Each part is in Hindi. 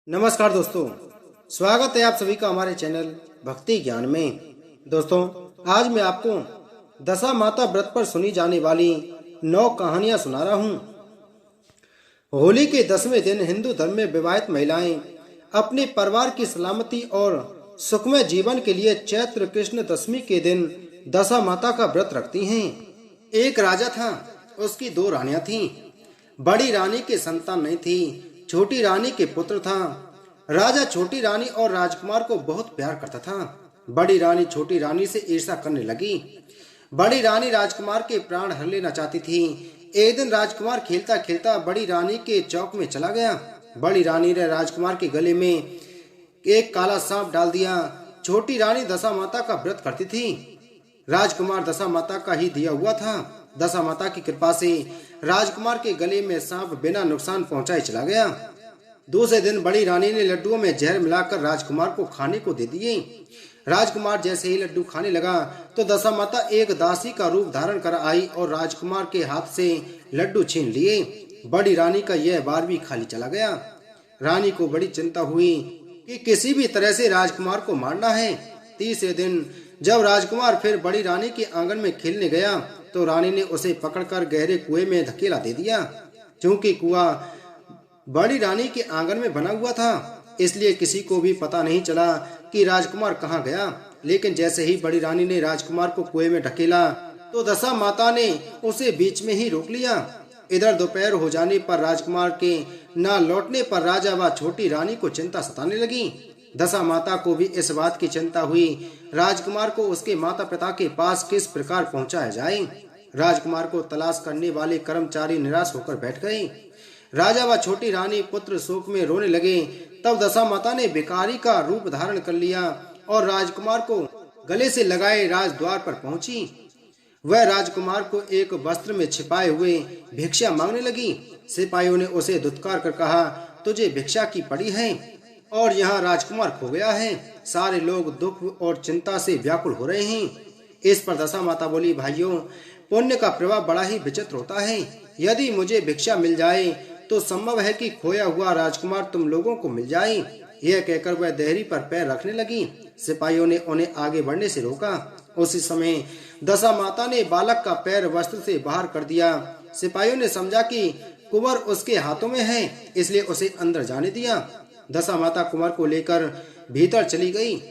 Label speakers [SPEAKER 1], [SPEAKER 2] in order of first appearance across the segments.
[SPEAKER 1] नमस्कार दोस्तों, स्वागत है आप सभी का हमारे चैनल भक्ति ज्ञान में। दोस्तों, आज मैं आपको दशा माता व्रत पर सुनी जाने वाली 9 कहानियां सुना रहा हूं। होली के 10वें दिन हिंदू धर्म में विवाहित महिलाएं अपने परिवार की सलामती और सुखमय जीवन के लिए चैत्र कृष्ण दशमी के दिन दशा माता का व्रत रखती हैं। एक राजा था, उसकी 2 रानियां थीं। बड़ी रानी के संतान नहीं थी, छोटी रानी के पुत्र था। राजा छोटी रानी और राजकुमार को बहुत प्यार करता था। बड़ी रानी छोटी रानी से ईर्ष्या करने लगी। बड़ी रानी राजकुमार के प्राण हर लेना चाहती थी। एक दिन राजकुमार खेलता खेलता बड़ी रानी के चौक में चला गया। बड़ी रानी ने राजकुमार के गले में एक काला सांप डाल दिया। छोटी रानी दशा माता का व्रत करती थी। राजकुमार दशा माता का ही दिया हुआ था। दशा माता की कृपा से राजकुमार के गले में सांप बिना नुकसान पहुंचाए चला गया। दूसरे दिन बड़ी रानी ने लड्डुओं में जहर मिलाकर राजकुमार को खाने को दे दिए। राजकुमार जैसे ही लड्डू खाने लगा तो दशा माता एक दासी का रूप धारण कर आई और राजकुमार के हाथ से लड्डू छीन लिए। बड़ी रानी का यह बार भी खाली चला गया। रानी को बड़ी चिंता हुई कि किसी भी तरह से राजकुमार को मारना है। तीसरे दिन जब राजकुमार फिर बड़ी रानी के आंगन में खेलने गया तो रानी ने उसे पकड़कर गहरे कुएं में धकेला दे दिया। क्योंकि कुआं बड़ी रानी के आंगन में बना हुआ था, इसलिए किसी को भी पता नहीं चला कि राजकुमार कहाँ गया। लेकिन जैसे ही बड़ी रानी ने राजकुमार को कुएं में ढकेला तो दशा माता ने उसे बीच में ही रोक लिया। इधर दोपहर हो जाने पर राजकुमार के न लौटने पर राजा व छोटी रानी को चिंता सताने लगी। दशा माता को भी इस बात की चिंता हुई राजकुमार को उसके माता पिता के पास किस प्रकार पहुंचाया जाए। राजकुमार को तलाश करने वाले कर्मचारी निराश होकर बैठ गए। राजा व छोटी रानी पुत्र शोक में रोने लगे। तब दशा माता ने भिखारी का रूप धारण कर लिया और राजकुमार को गले से लगाए राजद्वार पर पहुंची। वह राजकुमार को एक वस्त्र में छिपाए हुए भिक्षा मांगने लगी। सिपाहियों ने उसे धुतकार कर कहा, तुझे भिक्षा की पड़ी है और यहाँ राजकुमार खो गया है। सारे लोग दुख और चिंता से व्याकुल हो रहे हैं। इस पर दशा माता बोली, भाइयों, पुण्य का प्रभाव बड़ा ही विचित्र होता है। यदि मुझे भिक्षा मिल जाए तो संभव है कि खोया हुआ राजकुमार तुम लोगों को मिल जाए। यह कहकर वह देहरी पर पैर रखने लगी। सिपाहियों ने उन्हें आगे बढ़ने से रोका। उसी समय दशा माता ने बालक का पैर वस्त्र से बाहर कर दिया। सिपाहियों ने समझा कि कुंवर उसके हाथों में है, इसलिए उसे अंदर जाने दिया। दशा माता कुंवर को लेकर भीतर चली गई।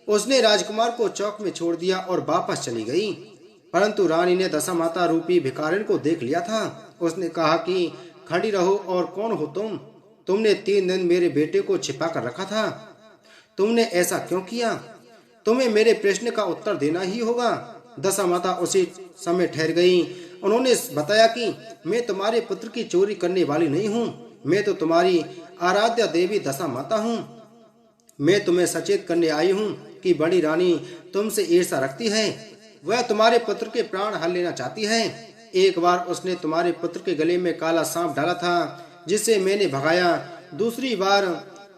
[SPEAKER 1] उसने राजकुमार को चौक में छोड़ दिया और वापस चली गई। परंतु रानी ने दशा माता रूपी भिखारिन को देख लिया था। उसने कहा कि खड़ी रहो, और कौन हो तुम? तुमने 3 दिन मेरे बेटे को छिपा कर रखा था। तुमने ऐसा क्यों किया? तुम्हें मेरे प्रश्न का उत्तर देना ही होगा। दशा माता उसी समय ठहर गई। उन्होंने बताया कि मैं तुम्हारे पुत्र की चोरी करने वाली नहीं हूँ। मैं तो तुम्हारी आराध्या देवी दशा माता हूँ। मैं तुम्हें सचेत करने आई हूँ कि बड़ी रानी तुमसे ईर्ष्या रखती है। वह तुम्हारे पुत्र के प्राण हर लेना चाहती है। एक बार उसने तुम्हारे पुत्र के गले में काला सांप डाला था, जिसे मैंने भगाया। दूसरी बार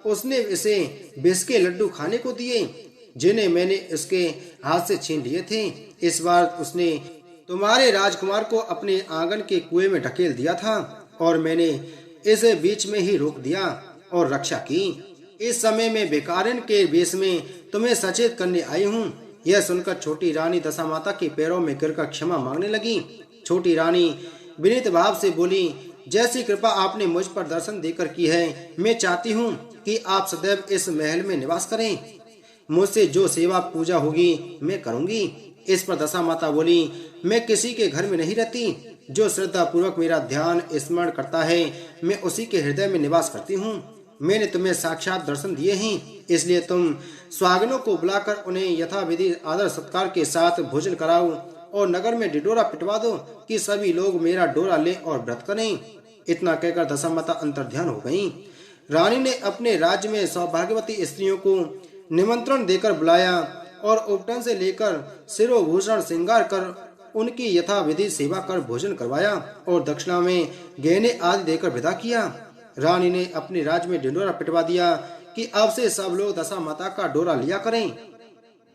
[SPEAKER 1] उसने इसे विष के लड्डू खाने को दिए, जिन्हें मैंने उसके हाथ से छीन लिए थे। इस बार उसने तुम्हारे राजकुमार को अपने आंगन के कुएं में ढकेल दिया था और मैंने इसे बीच में ही रोक दिया और रक्षा की। इस समय मैं भिखारिन के वेश में तुम्हें सचेत करने आई हूँ। यह सुनकर छोटी रानी दशा माता के पैरों में गिरकर क्षमा मांगने लगी। छोटी रानी विनीत भाव से बोली, जैसी कृपा आपने मुझ पर दर्शन देकर की है, मैं चाहती हूँ कि आप सदैव इस महल में निवास करें। मुझसे जो सेवा पूजा होगी मैं करूँगी। इस पर दशा माता बोली, मैं किसी के घर में नहीं रहती। जो श्रद्धा पूर्वक मेरा ध्यान स्मरण करता है, मैं उसी के हृदय में निवास करती हूँ। मैंने तुम्हें साक्षात दर्शन दिए हैं, इसलिए तुम स्वागनों को बुलाकर उन्हें यथाविधि आदर सत्कार के साथ भोजन कराओ और नगर में ढिढोरा पिटवा दो कि सभी लोग मेरा डोरा लें और व्रत करें। इतना कहकर दशा माता अंतर्ध्यान हो गईं। रानी ने अपने राज्य में सौभाग्यवती स्त्रियों को निमंत्रण देकर बुलाया और उपटन से लेकर शिरोभूषण श्रृंगार कर उनकी यथाविधि सेवा कर भोजन करवाया और दक्षिणा में गहने आदि देकर विदा किया। रानी ने अपने राज्य में ढिंढोरा पिटवा दिया कि अब से सब लोग दशा माता का डोरा लिया करें।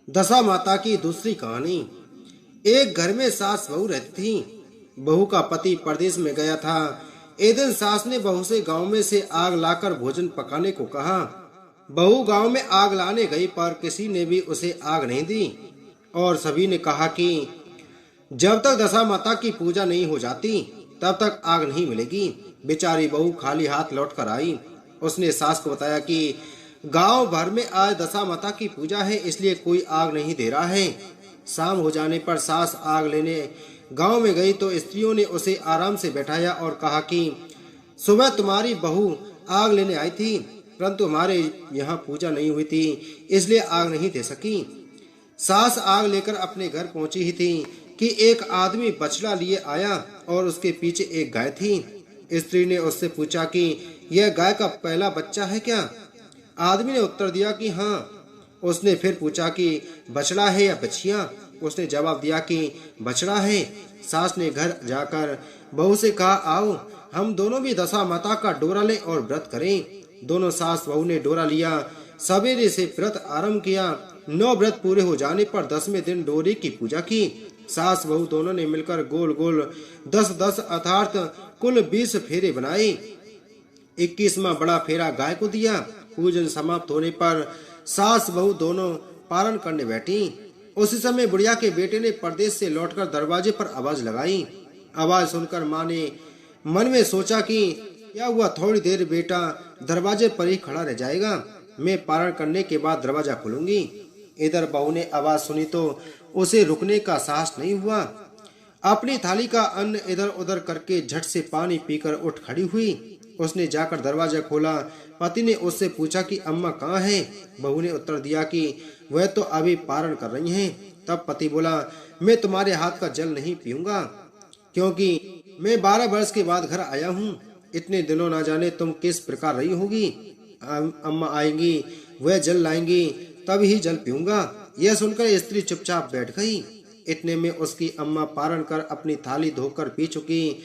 [SPEAKER 1] दशा माता की दूसरी कहानी। एक घर में सास बहू रहती थी। बहू का पति परदेश में गया था, एक दिन सास ने बहू से गांव में से आग लाकर भोजन पकाने को कहा। बहू गांव में आग लाने गई पर किसी ने भी उसे आग नहीं दी और सभी ने कहा कि जब तक दशा माता की पूजा नहीं हो जाती तब तक आग नहीं मिलेगी। बेचारी बहू खाली हाथ लौट कर आई। उसने सास को बताया कि गांव भर में आज दशा माता की पूजा है, इसलिए कोई आग नहीं दे रहा है। शाम हो जाने पर सास आग लेने गांव में गई तो स्त्रियों ने उसे आराम से बैठाया और कहा कि सुबह तुम्हारी बहू आग लेने आई थी, परंतु हमारे यहाँ पूजा नहीं हुई थी, इसलिए आग नहीं दे सकी। सास आग लेकर अपने घर पहुंची ही थी कि एक आदमी बछड़ा लिए आया और उसके पीछे एक गाय थी। स्त्री ने उससे पूछा कि यह गाय का पहला बच्चा है क्या? आदमी ने उत्तर दिया कि हाँ। उसने फिर पूछा कि बछड़ा है या बछिया? उसने जवाब दिया कि बछड़ा है। सास ने घर जाकर बहू से कहा, आओ हम दोनों भी दशा माता का डोरा लें और व्रत करें। दोनों सास बहू ने डोरा लिया। सवेरे से व्रत आरंभ किया। 9 व्रत पूरे हो जाने पर 10वें दिन डोरे की पूजा की। सास बहू दोनों ने मिलकर गोल गोल 10-10 अर्थात कुल 20 फेरे बनाए। 21वां बड़ा फेरा गाय को दिया। पूजन समाप्त होने पर सास बहू दोनों पारण करने बैठी। उसी समय बुढ़िया के बेटे ने परदेश से लौटकर दरवाजे पर आवाज लगाई। आवाज सुनकर माँ ने मन में सोचा कि क्या हुआ, थोड़ी देर बेटा दरवाजे पर ही खड़ा रह जाएगा, मैं पारण करने के बाद दरवाजा खोलूंगी। इधर बहू ने आवाज सुनी तो उसे रुकने का साहस नहीं हुआ। अपनी थाली का अन्न इधर उधर करके झट से पानी पीकर उठ खड़ी हुई। उसने जाकर दरवाजा खोला। पति ने उससे पूछा कि अम्मा कहाँ है? बहू ने उत्तर दिया कि वह तो अभी पारण कर रही हैं। तब पति बोला, मैं तुम्हारे हाथ का जल नहीं पीऊंगा, क्योंकि मैं 12 वर्ष के बाद घर आया हूँ। इतने दिनों ना जाने तुम किस प्रकार रही होगी। अम्मा आएंगी, वह जल लाएंगी, तब ही जल पीऊंगा। यह सुनकर स्त्री चुपचाप बैठ गई। इतने में उसकी अम्मा पारण कर अपनी थाली धोकर पी चुकी।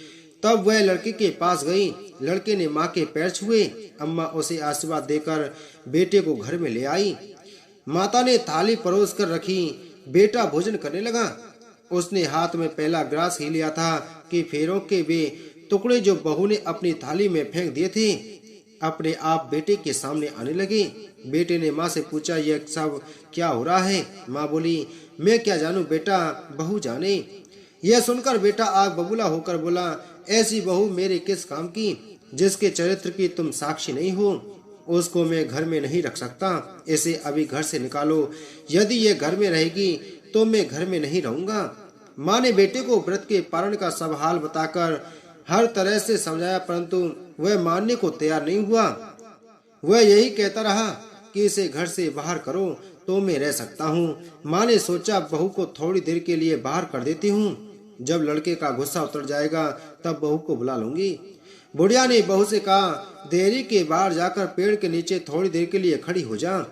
[SPEAKER 1] तब वह लड़के के पास गई। लड़के ने माँ के पैर छुए। अम्मा उसे आशीर्वाद देकर बेटे को घर में ले आई। माता ने थाली परोस कर रखी। बेटा भोजन करने लगा। उसने हाथ में पहला ग्रास ही लिया था कि फेरों के वे टुकड़े जो बहू ने अपनी थाली में फेंक दिए थे अपने आप बेटे के सामने आने लगे। बेटे ने माँ से पूछा, यह सब क्या हो रहा है? माँ बोली, मैं क्या जानूं बेटा, बहू जाने। यह सुनकर बेटा आग बबूला होकर बोला, ऐसी बहू मेरे किस काम की, जिसके चरित्र की तुम साक्षी नहीं हो, उसको मैं घर में नहीं रख सकता। इसे अभी घर से निकालो। यदि ये घर में रहेगी तो मैं घर में नहीं रहूंगा। माँ ने बेटे को व्रत के पारण का सब हाल बताकर हर तरह से समझाया, परंतु वह मानने को तैयार नहीं हुआ। वह यही कहता रहा कि इसे घर से बाहर करो तो मैं रह सकता हूँ। माँ ने सोचा, बहू को थोड़ी देर के लिए बाहर कर देती हूँ, जब लड़के का गुस्सा उतर जाएगा तब बहू को बुला लूंगी। बुढ़िया ने बहू से कहा, देरी के बाहर जाकर पेड़ के नीचे थोड़ी देर के लिए खड़ी हो जा।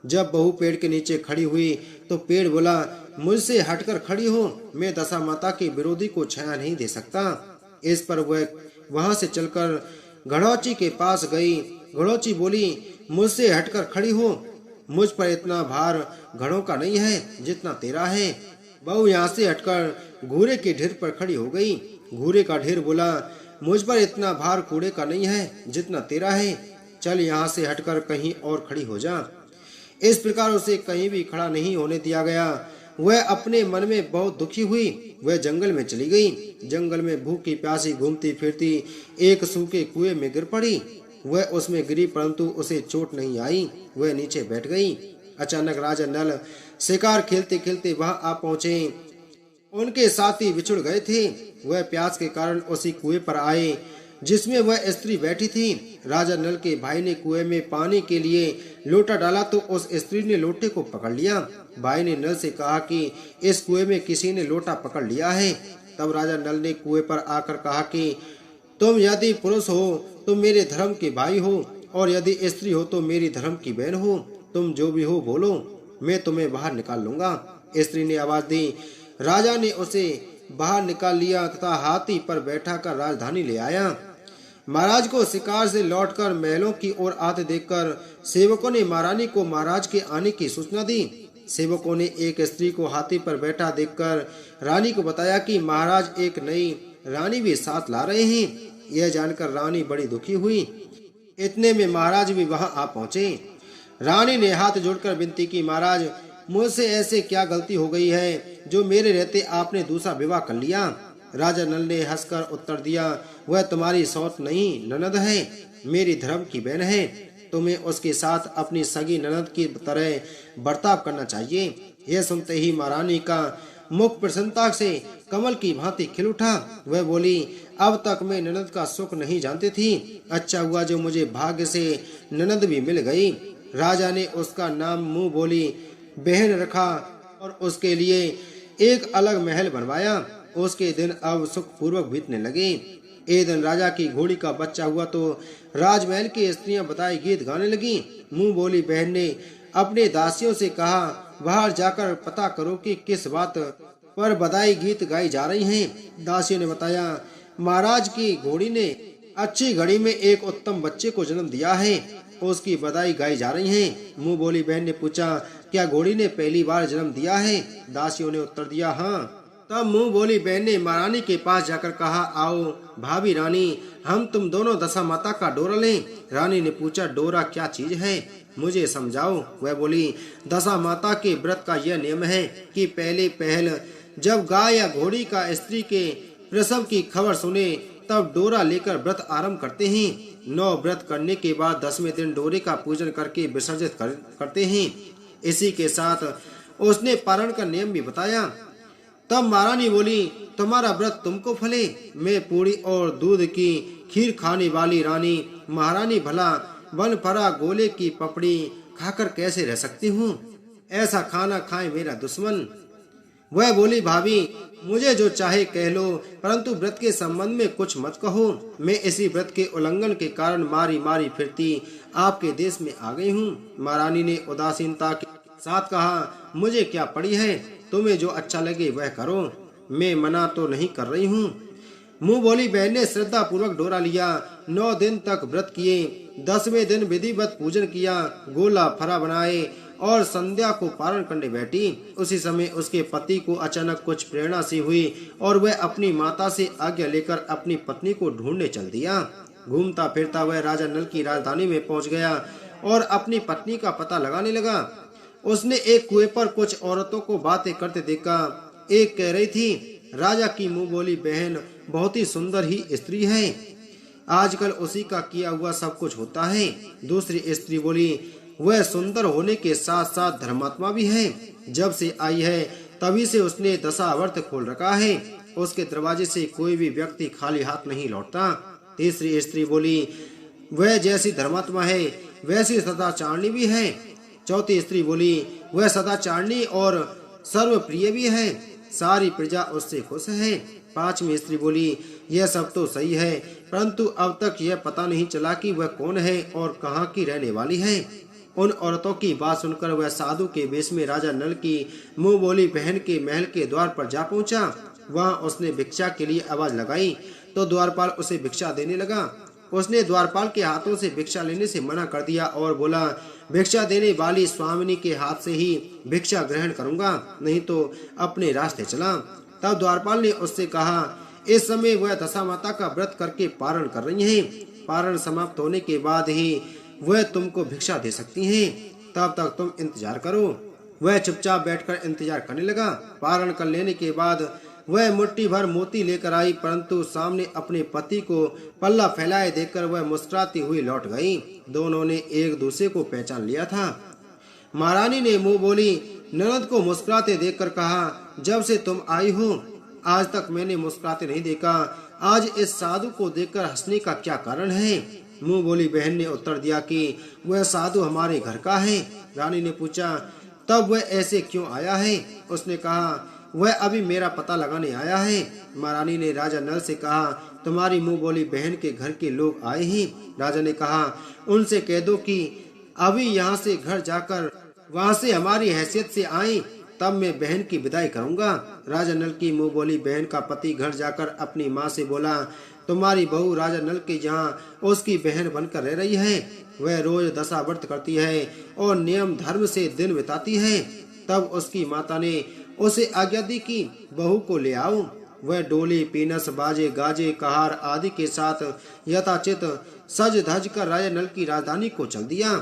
[SPEAKER 1] जब बहू पेड़ के नीचे खड़ी हुई तो पेड़ बोला, मुझसे हटकर खड़ी हो, मैं दशा माता के विरोधी को छाया नहीं दे सकता। इस पर वह वहां से चलकर घड़ौची के पास गई। घड़ौची बोली, मुझसे हटकर खड़ी हो, मुझ पर इतना भार घड़ों का नहीं है जितना तेरा है। बहू यहाँ से हटकर घूरे के ढेर पर खड़ी हो गई। घूरे का ढेर बोला, मुझ पर इतना भार कूड़े का नहीं है जितना तेरा है, चल यहाँ से हटकर कहीं और खड़ी हो जा। इस प्रकार उसे कहीं भी खड़ा नहीं होने दिया गया। वह अपने मन में बहुत दुखी हुई। वह जंगल में चली गई। जंगल में भूखी प्यासी घूमती फिरती एक सूखे कुएं में गिर पड़ी। वह उसमें गिरी, परंतु उसे चोट नहीं आई। वह नीचे बैठ गई। अचानक राजा नल शिकार खेलते खेलते वहां आ पहुंचे। उनके साथी बिछुड़ गए थे। वह प्यास के कारण उसी कुएं पर आए जिसमें वह स्त्री बैठी थी। राजा नल के भाई ने कुएं में पानी के लिए लोटा डाला तो उस स्त्री ने लोटे को पकड़ लिया। भाई ने नल से कहा कि इस कुएं में किसी ने लोटा पकड़ लिया है। तब राजा नल ने कुएं पर आकर कहा कि तुम यदि पुरुष हो तो मेरे धर्म के भाई हो, और यदि स्त्री हो तो मेरी धर्म की बहन हो। तुम जो भी हो बोलो, मैं तुम्हें बाहर निकाल लूंगा। स्त्री ने आवाज दी। राजा ने उसे बाहर निकाल लिया तथा हाथी पर बैठा कर राजधानी ले आया। महाराज को शिकार से लौटकर महलों की ओर आते देखकर सेवकों ने महारानी को महाराज के आने की सूचना दी। सेवकों ने एक स्त्री को हाथी पर बैठा देखकर रानी को बताया कि महाराज एक नई रानी भी साथ ला रहे हैं। यह जानकर रानी बड़ी दुखी हुई। इतने में महाराज भी वहां आ पहुंचे। रानी ने हाथ जोड़कर विनती की, महाराज मुझसे ऐसे क्या गलती हो गई है जो मेरे रहते आपने दूसरा विवाह कर लिया। राजा नल ने हंसकर उत्तर दिया, वह तुम्हारी सौत नहीं ननद है, मेरी धर्म की बहन है। तुम्हें उसके साथ अपनी सगी ननद की तरह बर्ताव करना चाहिए। यह सुनते ही महारानी का मुख प्रसन्नता से कमल की भांति खिल उठा। वह बोली, अब तक मैं ननद का सुख नहीं जानती थी, अच्छा हुआ जो मुझे भाग्य से ननद भी मिल गई। राजा ने उसका नाम मुंह बोली बहन रखा और उसके लिए एक अलग महल बनवाया। उसके दिन अब सुख पूर्वक बीतने लगे। एक दिन राजा की घोड़ी का बच्चा हुआ तो राजमहल की स्त्रियां बधाई गीत गाने लगी। मुंह बोली बहन ने अपने दासियों से कहा, बाहर जाकर पता करो कि किस बात पर बधाई गीत गाई जा रही हैं। दासियों ने बताया, महाराज की घोड़ी ने अच्छी घड़ी में एक उत्तम बच्चे को जन्म दिया है, उसकी बधाई गाई जा रही है। मुंह बोली बहन ने पूछा, क्या घोड़ी ने पहली बार जन्म दिया है? दासियों ने उत्तर दिया, हाँ। तब मुंह बोली बहन ने महारानी के पास जाकर कहा, आओ भाभी रानी, हम तुम दोनों दशा माता का डोरा लें। रानी ने पूछा, डोरा क्या चीज है, मुझे समझाओ। वह बोली, दशा माता के व्रत का यह नियम है कि पहले पहल जब गाय या घोड़ी का स्त्री के प्रसव की खबर सुने तब डोरा लेकर व्रत आरंभ करते हैं। 9 व्रत करने के बाद 10वें दिन डोरे का पूजन करके विसर्जित करते हैं। इसी के साथ उसने पारण का नियम भी बताया। तब महारानी बोली, तुम्हारा व्रत तुमको फले। मैं पूरी और दूध की खीर खाने वाली रानी महारानी भला बन फरा गोले की पपड़ी खाकर कैसे रह सकती हूँ? ऐसा खाना खाए मेरा दुश्मन। वह बोली, भाभी मुझे जो चाहे कह लो, परंतु व्रत के संबंध में कुछ मत कहो। मैं इसी व्रत के उल्लंघन के कारण मारी मारी फिरती आपके देश में आ गई हूँ। महारानी ने उदासीनता के साथ कहा, मुझे क्या पड़ी है, तुम्हें जो अच्छा लगे वह करो, मैं मना तो नहीं कर रही हूँ। मुंह बोली बहन ने श्रद्धा पूर्वक डोरा लिया। 9 दिन तक व्रत किए। 10वें दिन विधिवत पूजन किया, गोला फरा बनाए और संध्या को पारण करने बैठी। उसी समय उसके पति को अचानक कुछ प्रेरणा सी हुई और वह अपनी माता से आज्ञा लेकर अपनी पत्नी को ढूंढने चल दिया। घूमता फिरता वह राजा नल की राजधानी में पहुंच गया और अपनी पत्नी का पता लगाने लगा। उसने एक कुएं पर कुछ औरतों को बातें करते देखा। एक कह रही थी, राजा की मुंह बोली बहन बहुत ही सुंदर ही स्त्री है, आजकल उसी का किया हुआ सब कुछ होता है। दूसरी स्त्री बोली, वह सुंदर होने के साथ साथ धर्मात्मा भी है, जब से आई है तभी से उसने दशावर्त खोल रखा है, उसके दरवाजे से कोई भी व्यक्ति खाली हाथ नहीं लौटता। तीसरी स्त्री बोली, वह जैसी धर्मात्मा है वैसी सदाचारणी भी है। चौथी स्त्री बोली, वह सदाचारणी और सर्वप्रिय भी है, सारी प्रजा उससे खुश है। पांचवी स्त्री बोली, यह सब तो सही है, परंतु अब तक यह पता नहीं चला कि वह कौन है और कहाँ की रहने वाली है। उन औरतों की बात सुनकर वह साधु के वेश में राजा नल की मुंह बोली बहन के महल के द्वार पर जा पहुंचा। वहां उसने भिक्षा के लिए आवाज लगाई तो द्वारपाल उसे भिक्षा देने लगा। उसने द्वारपाल के हाथों से भिक्षा लेने से मना कर दिया और बोला, भिक्षा देने वाली स्वामिनी के हाथ से ही भिक्षा ग्रहण करूंगा, नहीं तो अपने रास्ते चला। तब द्वारपाल ने उससे कहा, इस समय वह दशा माता का व्रत करके पारण कर रही हैं, पारण समाप्त होने के बाद ही वह तुमको भिक्षा दे सकती हैं, तब तक तुम इंतजार करो। वह चुपचाप बैठकर इंतजार करने लगा। पारण कर लेने के बाद वह मुट्ठी भर मोती लेकर आई, परंतु सामने अपने पति को पल्ला फैलाए देखकर वह मुस्कुराती हुई लौट गई। दोनों ने एक दूसरे को पहचान लिया था। महारानी ने मुंह बोली ननद को मुस्कुराते देखकर कहा, जब से तुम आई हो आज तक मैंने मुस्कुराते नहीं देखा, आज इस साधु को देखकर हंसने का क्या कारण है? मुंह बोली बहन ने उत्तर दिया कि वह साधु हमारे घर का है। रानी ने पूछा, तब वह ऐसे क्यों आया है? उसने कहा, वह अभी मेरा पता लगाने आया है। महारानी ने राजा नल से कहा, तुम्हारी मुंह बोली बहन के घर के लोग आए हैं। राजा ने कहा, उनसे कह दो कि अभी यहाँ से घर जाकर वहाँ से हमारी हैसियत से आए, तब मैं बहन की विदाई करूंगा। राजा नल की मुंह बोली बहन का पति घर जाकर अपनी माँ से बोला, तुम्हारी बहू राजा नल के यहाँ उसकी बहन बनकर रह रही है, वह रोज दशा व्रत करती है और नियम धर्म से दिन बिताती है। तब उसकी माता ने उसे आज्ञा दी कि बहू को ले आओ। वह डोली पीनस बाजे गाजे कहार आदि के साथ यथाचित सज धज कर राजा नल की राजधानी को चल दिया।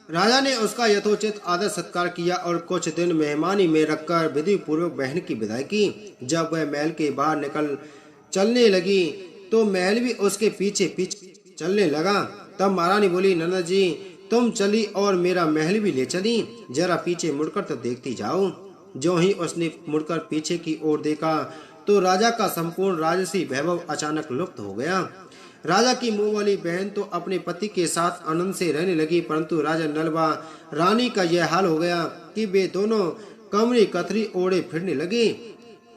[SPEAKER 1] राजा ने उसका यथोचित आदर सत्कार किया और कुछ दिन मेहमानी में रखकर विधि पूर्वक बहन की विदाई की। जब वह महल के बाहर निकल चलने लगी तो महल भी उसके पीछे पीछे चलने लगा। तब महारानी बोली, ननद जी तुम चली और मेरा महल भी ले चली, जरा पीछे मुड़कर तो देखती जाओ। जो ही उसने मुड़कर पीछे की ओर देखा तो राजा का संपूर्ण राजसी वैभव अचानक लुप्त हो गया। राजा की मुंह वाली बहन तो अपने पति के साथ आनंद से रहने लगी, परंतु राजा नल व रानी का यह हाल हो गया कि वे दोनों कमरी कतरी ओढ़े फिरने लगे।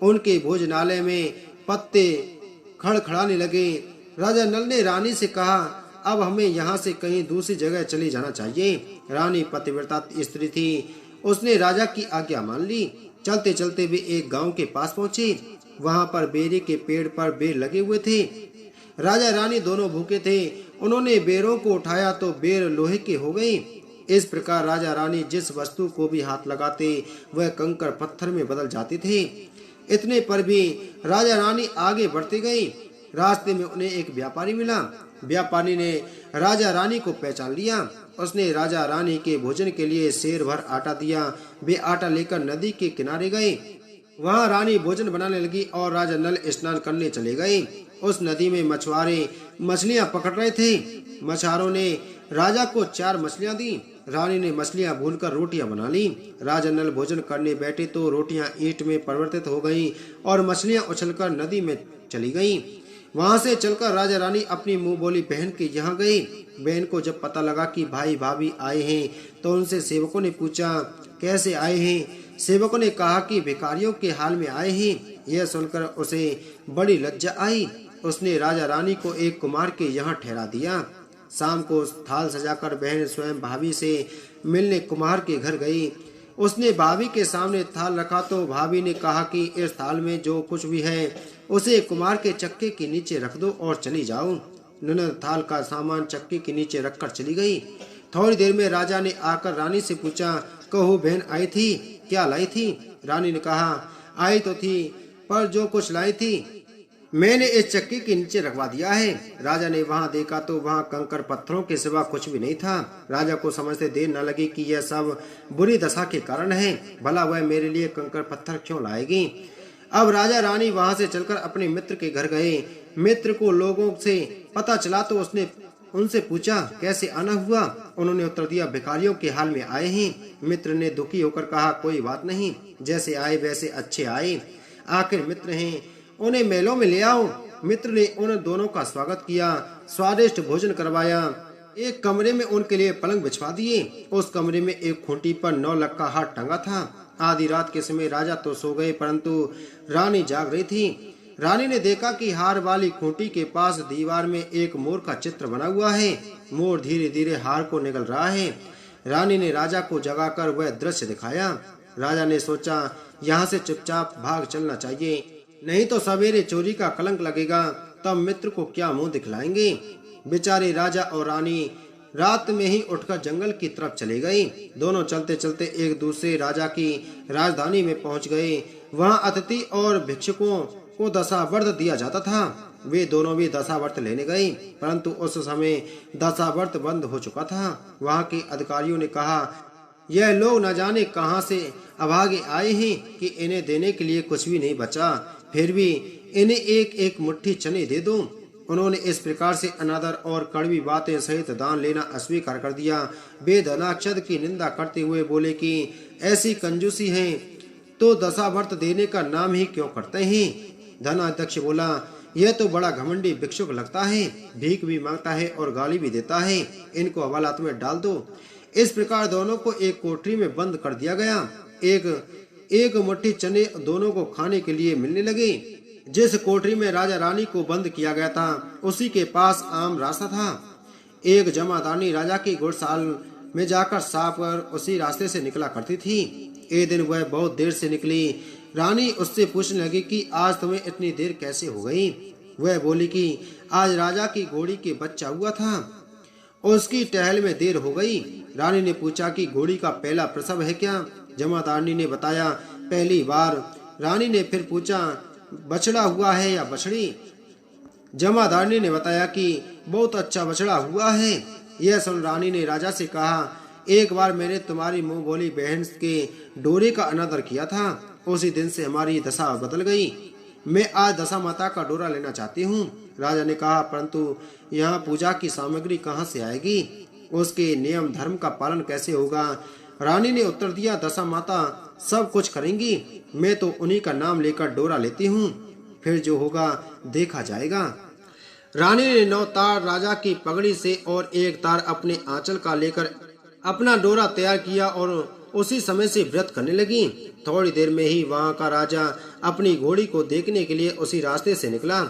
[SPEAKER 1] उनके भोजनालय में पत्ते खड़खड़ाने लगे। राजा नल ने रानी से कहा, अब हमें यहाँ से कहीं दूसरी जगह चले जाना चाहिए। रानी पतिव्रता स्त्री थी, उसने राजा की आज्ञा मान ली। चलते चलते वे एक गांव के पास पहुंचे। वहां पर बेरी के पेड़ पर बेर लगे हुए थे। राजा रानी दोनों भूखे थे। उन्होंने बेरों को उठाया तो बेर लोहे के हो गई। इस प्रकार राजा रानी जिस वस्तु को भी हाथ लगाते वह कंकड़ पत्थर में बदल जाते थे। इतने पर भी राजा रानी आगे बढ़ते गई। रास्ते में उन्हें एक व्यापारी मिला। व्यापारी ने राजा रानी को पहचान लिया। उसने राजा रानी के भोजन के लिए सेर भर आटा दिया। वे आटा लेकर नदी के किनारे गए। वहां रानी भोजन बनाने लगी और राजा नल स्नान करने चले गए। उस नदी में मछुआरे मछलियां पकड़ रहे थे। मछुआरों ने राजा को 4 मछलियां दी। रानी ने मछलियां भूनकर रोटियां बना ली। राजा नल भोजन करने बैठे तो रोटियां ईंट में परिवर्तित हो गईं और मछलियां उछलकर नदी में चली गईं। वहां से चलकर राजा रानी अपनी मुंह बोली बहन के यहाँ गई। बहन को जब पता लगा कि भाई भाभी आए हैं तो उनसे सेवकों ने पूछा, कैसे आए हैं? सेवकों ने कहा कि भिखारियों के हाल में आए हैं। यह सुनकर उसे बड़ी लज्जा आई। उसने राजा रानी को एक कुमार के यहाँ ठहरा दिया। शाम को थाल सजाकर बहन स्वयं भाभी से मिलने कुमार के घर गई। उसने भाभी के सामने थाल रखा तो भाभी ने कहा कि इस थाल में जो कुछ भी है उसे कुमार के चक्के के नीचे रख दो और चली जाओ। ननद थाल का सामान चक्के के नीचे रखकर चली गई। थोड़ी देर में राजा ने आकर रानी से पूछा, कहो बहन आई थी, क्या लाई थी? रानी ने कहा, आई तो थी, पर जो कुछ लाई थी मैंने इस चक्की के नीचे रखवा दिया है। राजा ने वहां देखा तो वहां कंकड़ पत्थरों के सिवा कुछ भी नहीं था। राजा को समझते देर न लगी कि यह सब बुरी दशा के कारण है। भला वह मेरे लिए कंकड़ पत्थर क्यों लाएगी? अब राजा रानी वहां से चलकर अपने मित्र के घर गए। मित्र को लोगों से पता चला तो उसने उनसे पूछा, कैसे आना हुआ? उन्होंने उत्तर दिया, भिखारियों के हाल में आए हैं। मित्र ने दुखी होकर कहा, कोई बात नहीं, जैसे आए वैसे अच्छे आए, आखिर मित्र हैं, उन्हें मेलों में ले आओ। मित्र ने उन दोनों का स्वागत किया, स्वादिष्ट भोजन करवाया। एक कमरे में उनके लिए पलंग बिछवा दिए। उस कमरे में एक खूंटी पर 9 लख का हार टंगा था। आधी रात के समय राजा तो सो गए, परंतु रानी जाग रही थी। रानी ने देखा कि हार वाली खूंटी के पास दीवार में एक मोर का चित्र बना हुआ है। मोर धीरे धीरे हार को निगल रहा है। रानी ने राजा को जगाकर वह दृश्य दिखाया। राजा ने सोचा, यहाँ से चुपचाप भाग चलना चाहिए, नहीं तो सवेरे चोरी का कलंक लगेगा, तब मित्र को क्या मुंह दिखलाएंगे। बेचारे राजा और रानी रात में ही उठकर जंगल की तरफ चले गए। दोनों चलते चलते एक दूसरे राजा की राजधानी में पहुंच गए। वहां अतिथि और भिक्षुकों को दशावर्त दिया जाता था। वे दोनों भी दशावर्त लेने गए, परंतु उस समय दशावर्त बंद हो चुका था। वहां के अधिकारियों ने कहा, यह लोग न जाने कहां से अभागे आए हैं कि इन्हें देने के लिए कुछ भी नहीं बचा, फिर भी इन्हें एक एक मुट्ठी चने दे दो। उन्होंने इस प्रकार से अनादर और कड़वी बातें सहित दान लेना अस्वीकार कर दिया। वे धनाक्षद की निंदा करते हुए बोले कि ऐसी कंजूसी है तो दशावर्त देने का नाम ही क्यों करते हैं। धनाध्यक्ष बोला, यह तो बड़ा घमंडी भिक्षुक लगता है, भीख भी मांगता है और गाली भी देता है, इनको हवालात में डाल दो। इस प्रकार दोनों को एक कोठरी में बंद कर दिया गया। एक मुट्ठी चने दोनों को खाने के लिए मिलने लगे। जिस कोठरी में राजा रानी को बंद किया गया था उसी के पास आम रास्ता था। एक जमादारनी राजा की घुड़साल में जाकर साफ कर उसी रास्ते से निकला करती थी। एक दिन वह बहुत देर से निकली। रानी उससे पूछने लगी कि आज तुम्हें इतनी देर कैसे हो गई। वह बोली कि आज राजा की घोड़ी के बच्चा हुआ था, उसकी टहल में देर हो गई। रानी ने पूछा कि घोड़ी का पहला प्रसव है क्या? जमादारनी ने बताया, पहली बार। रानी ने फिर पूछा, बछड़ा हुआ है या बछड़ी? जमादारनी ने बताया कि बहुत अच्छा बछड़ा हुआ है। यह सुन रानी ने राजा से कहा, एक बार मैंने तुम्हारी मुंह बोली बहन के डोरे का अनादर किया था, उसी दिन से हमारी दशा बदल गई। मैं आज दशा माता का डोरा लेना चाहती हूँ। राजा ने कहा, परंतु यहाँ पूजा की सामग्री कहाँ से आएगी? उसके नियम धर्म का पालन कैसे होगा? रानी ने उत्तर दिया, दशा माता सब कुछ करेंगी, मैं तो उन्हीं का नाम लेकर डोरा लेती हूँ, फिर जो होगा देखा जाएगा। रानी ने 9 तार राजा की पगड़ी से और 1 तार अपने आंचल का लेकर अपना डोरा तैयार किया और उसी समय से व्रत करने लगी। थोड़ी देर में ही वहां का राजा अपनी घोड़ी को देखने के लिए उसी रास्ते से निकला।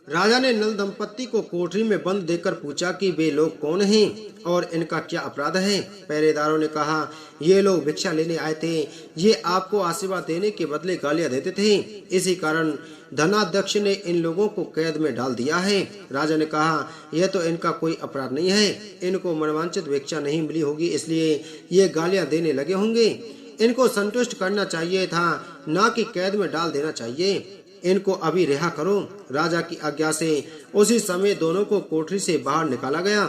[SPEAKER 1] राजा ने नल दंपत्ति को कोठरी में बंद देखकर पूछा कि वे लोग कौन हैं और इनका क्या अपराध है। पहरेदारों ने कहा, ये लोग भिक्षा लेने आए थे, ये आपको आशीर्वाद देने के बदले गालियां देते थे, इसी कारण धनाध्यक्ष ने इन लोगों को कैद में डाल दिया है। राजा ने कहा, यह तो इनका कोई अपराध नहीं है, इनको मनवांचित भिक्षा नहीं मिली होगी, इसलिए ये गालियां देने लगे होंगे। इनको संतुष्ट करना चाहिए था, ना कि कैद में डाल देना चाहिए। इनको अभी रिहा करो। राजा की आज्ञा से उसी समय दोनों को कोठरी से बाहर निकाला गया।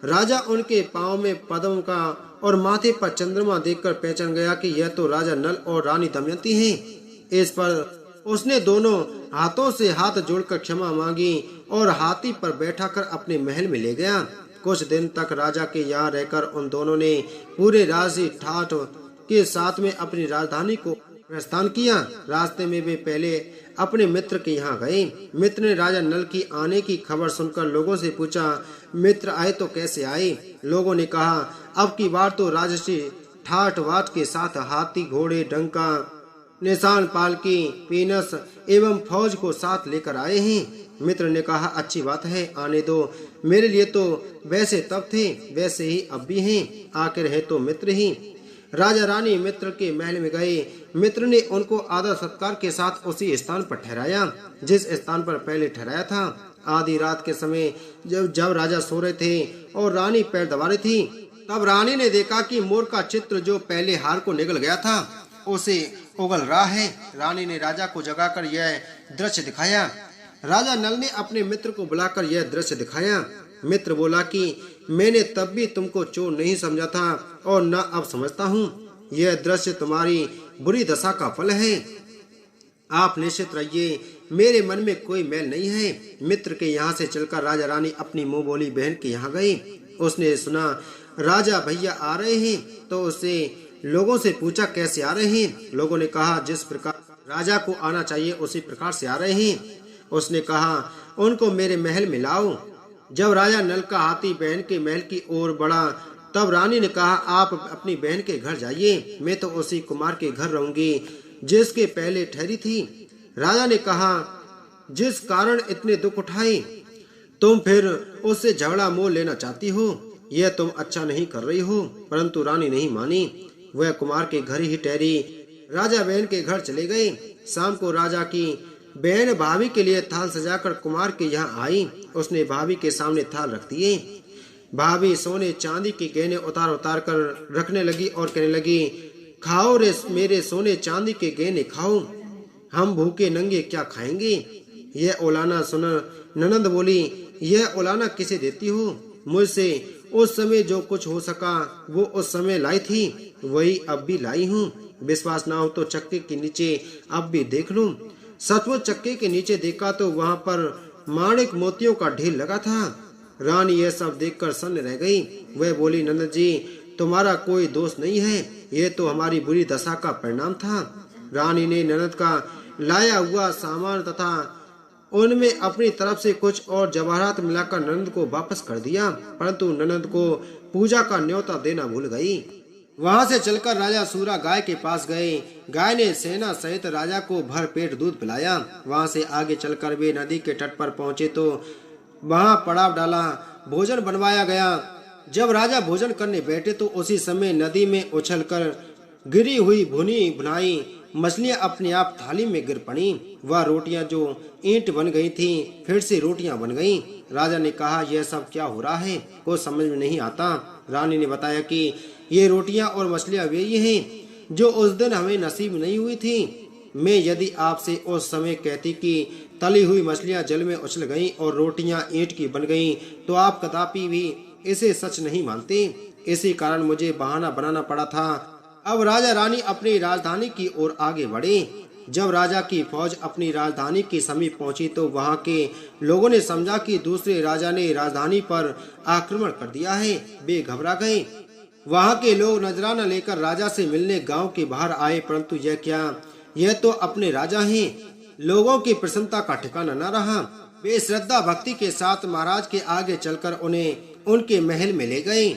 [SPEAKER 1] राजा उनके पांव में पद्म का और माथे पर चंद्रमा देखकर पहचान गया कि यह तो राजा नल और रानी दमयंती हैं। इस पर उसने दोनों हाथों से हाथ जोड़कर क्षमा मांगी और हाथी पर बैठाकर अपने महल में ले गया। कुछ दिन तक राजा के यहाँ रहकर उन दोनों ने पूरे राशि ठाठ के साथ में अपनी राजधानी को प्रस्थान किया। रास्ते में वे पहले अपने मित्र के यहाँ गए। मित्र ने राजा नल की आने की खबर सुनकर लोगों से पूछा, मित्र आए तो कैसे आए? लोगों ने कहा, अब की बार तो राजसी ठाठ वाट के साथ हाथी, घोड़े, डंका, निशान, पालकी, पीनस एवं फौज को साथ लेकर आए हैं। मित्र ने कहा, अच्छी बात है, आने दो। मेरे लिए तो वैसे तब थे वैसे ही अब भी हैं, आखिर है तो मित्र ही। राजा रानी मित्र के महल में गए। मित्र ने उनको आदर सत्कार के साथ उसी स्थान पर ठहराया जिस स्थान पर पहले ठहराया था। आधी रात के समय जब राजा सो रहे थे और रानी पैर दबा रही थी, तब रानी ने देखा कि मोर का चित्र जो पहले हार को निगल गया था उसे उगल रहा है। रानी ने राजा को जगाकर यह दृश्य दिखाया। राजा नल ने अपने मित्र को बुलाकर यह दृश्य दिखाया। मित्र बोला कि मैंने तब भी तुमको चोर नहीं समझा था और न अब समझता हूँ। यह दृश्य तुम्हारी बुरी दशा का फल है। आप निश्चित रहिए, मेरे मन में कोई मैल नहीं है। मित्र के यहाँ से चलकर राजा रानी अपनी मुंह बोली बहन के यहाँ गई। उसने सुना राजा भैया आ रहे हैं, तो उससे लोगों से पूछा कैसे आ रहे हैं। लोगों ने कहा, जिस प्रकार राजा को आना चाहिए उसी प्रकार से आ रहे हैं। उसने कहा, उनको मेरे महल में लाओ। जब राजा नल का हाथी बहन के महल की ओर बढ़ा, तब रानी ने कहा, आप अपनी बहन के घर जाइए, मैं तो उसी कुमार के घर रहूंगी जिसके पहले ठहरी थी। राजा ने कहा, जिस कारण इतने दुख उठाए, तुम फिर उससे झगड़ा मोल लेना चाहती हो, यह तुम अच्छा नहीं कर रही हो। परंतु रानी नहीं मानी, वह कुमार के घर ही ठहरी। राजा बहन के घर चले गए। शाम को राजा की बहन भाभी के लिए थाल सजाकर कुमार के यहाँ आई। उसने भाभी के सामने थाल रख दिए। भाभी सोने चांदी के गहने उतार उतार कर रखने लगी और कहने लगी, खाओ रे मेरे सोने चांदी के गहने खाओ, हम भूखे नंगे क्या खाएंगे। यह ओलाना सुन ननंद बोली, यह ओलाना किसे देती हो? मुझसे उस समय जो कुछ हो सका वो उस समय लाई थी, वही अब भी लाई हूँ। विश्वास ना हो तो चक्के के नीचे अब भी देख लूं। सचमुच चक्के के नीचे देखा तो वहां पर माणिक मोतियों का ढेर लगा था। रानी यह सब देखकर सन्न रह गई। वह बोली, नंद जी, तुम्हारा कोई दोष नहीं है, ये तो हमारी बुरी दशा का परिणाम था। रानी ने ननद का लाया हुआ सामान तथा उनमें अपनी तरफ से कुछ और जवाहरात मिलाकर ननद को वापस कर दिया, परंतु ननद को पूजा का न्योता देना भूल गई। वहां से चलकर राजा सूरा गाय के पास गए। गाय ने सेना सहित राजा को भर पेट दूध पिलाया। वहां से आगे चलकर वे नदी के तट पर पहुंचे तो वहां पड़ाव डाला, भोजन बनवाया गया। जब राजा भोजन करने बैठे तो उसी समय नदी में उछलकर गिरी हुई भुनी भुनाई मछलियां अपने आप थाली में गिर पड़ी। वह रोटियां जो ईंट बन गई थीं, फिर से रोटियां बन गईं। राजा ने कहा, यह सब क्या हो रहा है, कुछ समझ में नहीं आता। रानी ने बताया कि ये रोटियां और मछलियां वे ही हैं जो उस दिन हमें नसीब नहीं हुई थी। मैं यदि आपसे उस समय कहती कि तली हुई मछलियां जल में उछल गईं और रोटियां ईंट की बन गईं, तो आप कदापि भी इसे सच नहीं मानते। इसी कारण मुझे बहाना बनाना पड़ा था। अब राजा रानी अपनी राजधानी की ओर आगे बढ़े। जब राजा की फौज अपनी राजधानी के समीप पहुंची तो वहां के लोगों ने समझा कि दूसरे राजा ने राजधानी पर आक्रमण कर दिया है। वे घबरा गए। वहां के लोग नजराना लेकर राजा से मिलने गांव के बाहर आए, परंतु यह क्या, यह तो अपने राजा हैं। लोगों की प्रसन्नता का ठिकाना न रहा। वे श्रद्धा भक्ति के साथ महाराज के आगे चलकर उन्हें उनके महल में ले गए।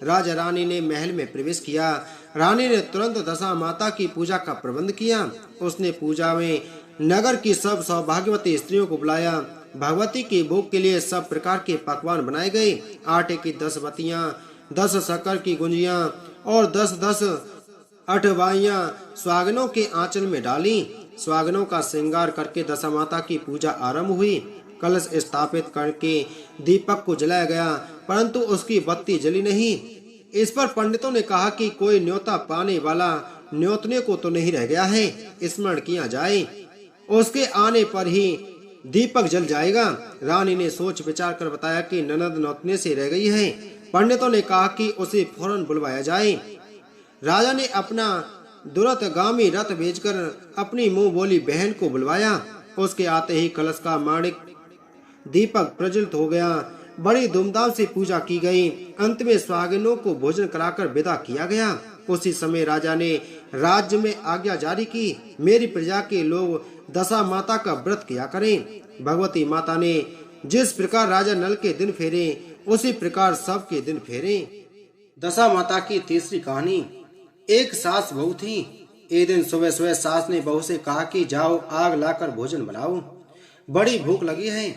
[SPEAKER 1] राजा रानी ने महल में प्रवेश किया। रानी ने तुरंत दशा माता की पूजा का प्रबंध किया। उसने पूजा में नगर की सब सौभाग्यवती स्त्रियों को बुलाया। भगवती के भोग के लिए सब प्रकार के पकवान बनाए गए। आटे की 10 बतियां, 10 शक्कर की गुंजियां और 10-10 अठवाइयां स्वागनों के आंचल में डाली। स्वागनों का श्रृंगार करके दशा माता की पूजा आरंभ हुई। कलश स्थापित करके दीपक को जलाया गया, परंतु उसकी बत्ती जली नहीं। इस पर पंडितों ने कहा कि कोई न्योता पाने वाला न्योतने को तो नहीं रह गया है, स्मरण किया जाए, उसके आने पर ही दीपक जल जाएगा। रानी ने सोच विचार कर बताया कि ननद न्योतने से रह गई है। पंडितों ने कहा कि उसे फौरन बुलवाया जाए। राजा ने अपना दुरतगामी रथ भेजकर अपनी मुंह बोली बहन को बुलवाया। उसके आते ही कलश का माणिक दीपक प्रज्वलित हो गया। बड़ी धूमधाम से पूजा की गई। अंत में स्वागनों को भोजन कराकर विदा किया गया। उसी समय राजा ने राज्य में आज्ञा जारी की, मेरी प्रजा के लोग दशा माता का व्रत किया करें। भगवती माता ने जिस प्रकार राजा नल के दिन फेरे, उसी प्रकार सबके दिन फेरे। दशा माता की तीसरी कहानी। एक सास बहू थी। एक दिन सुबह सुबह सास ने बहू से कहा कि जाओ आग लाकर भोजन बनाओ, बड़ी भूख लगी है।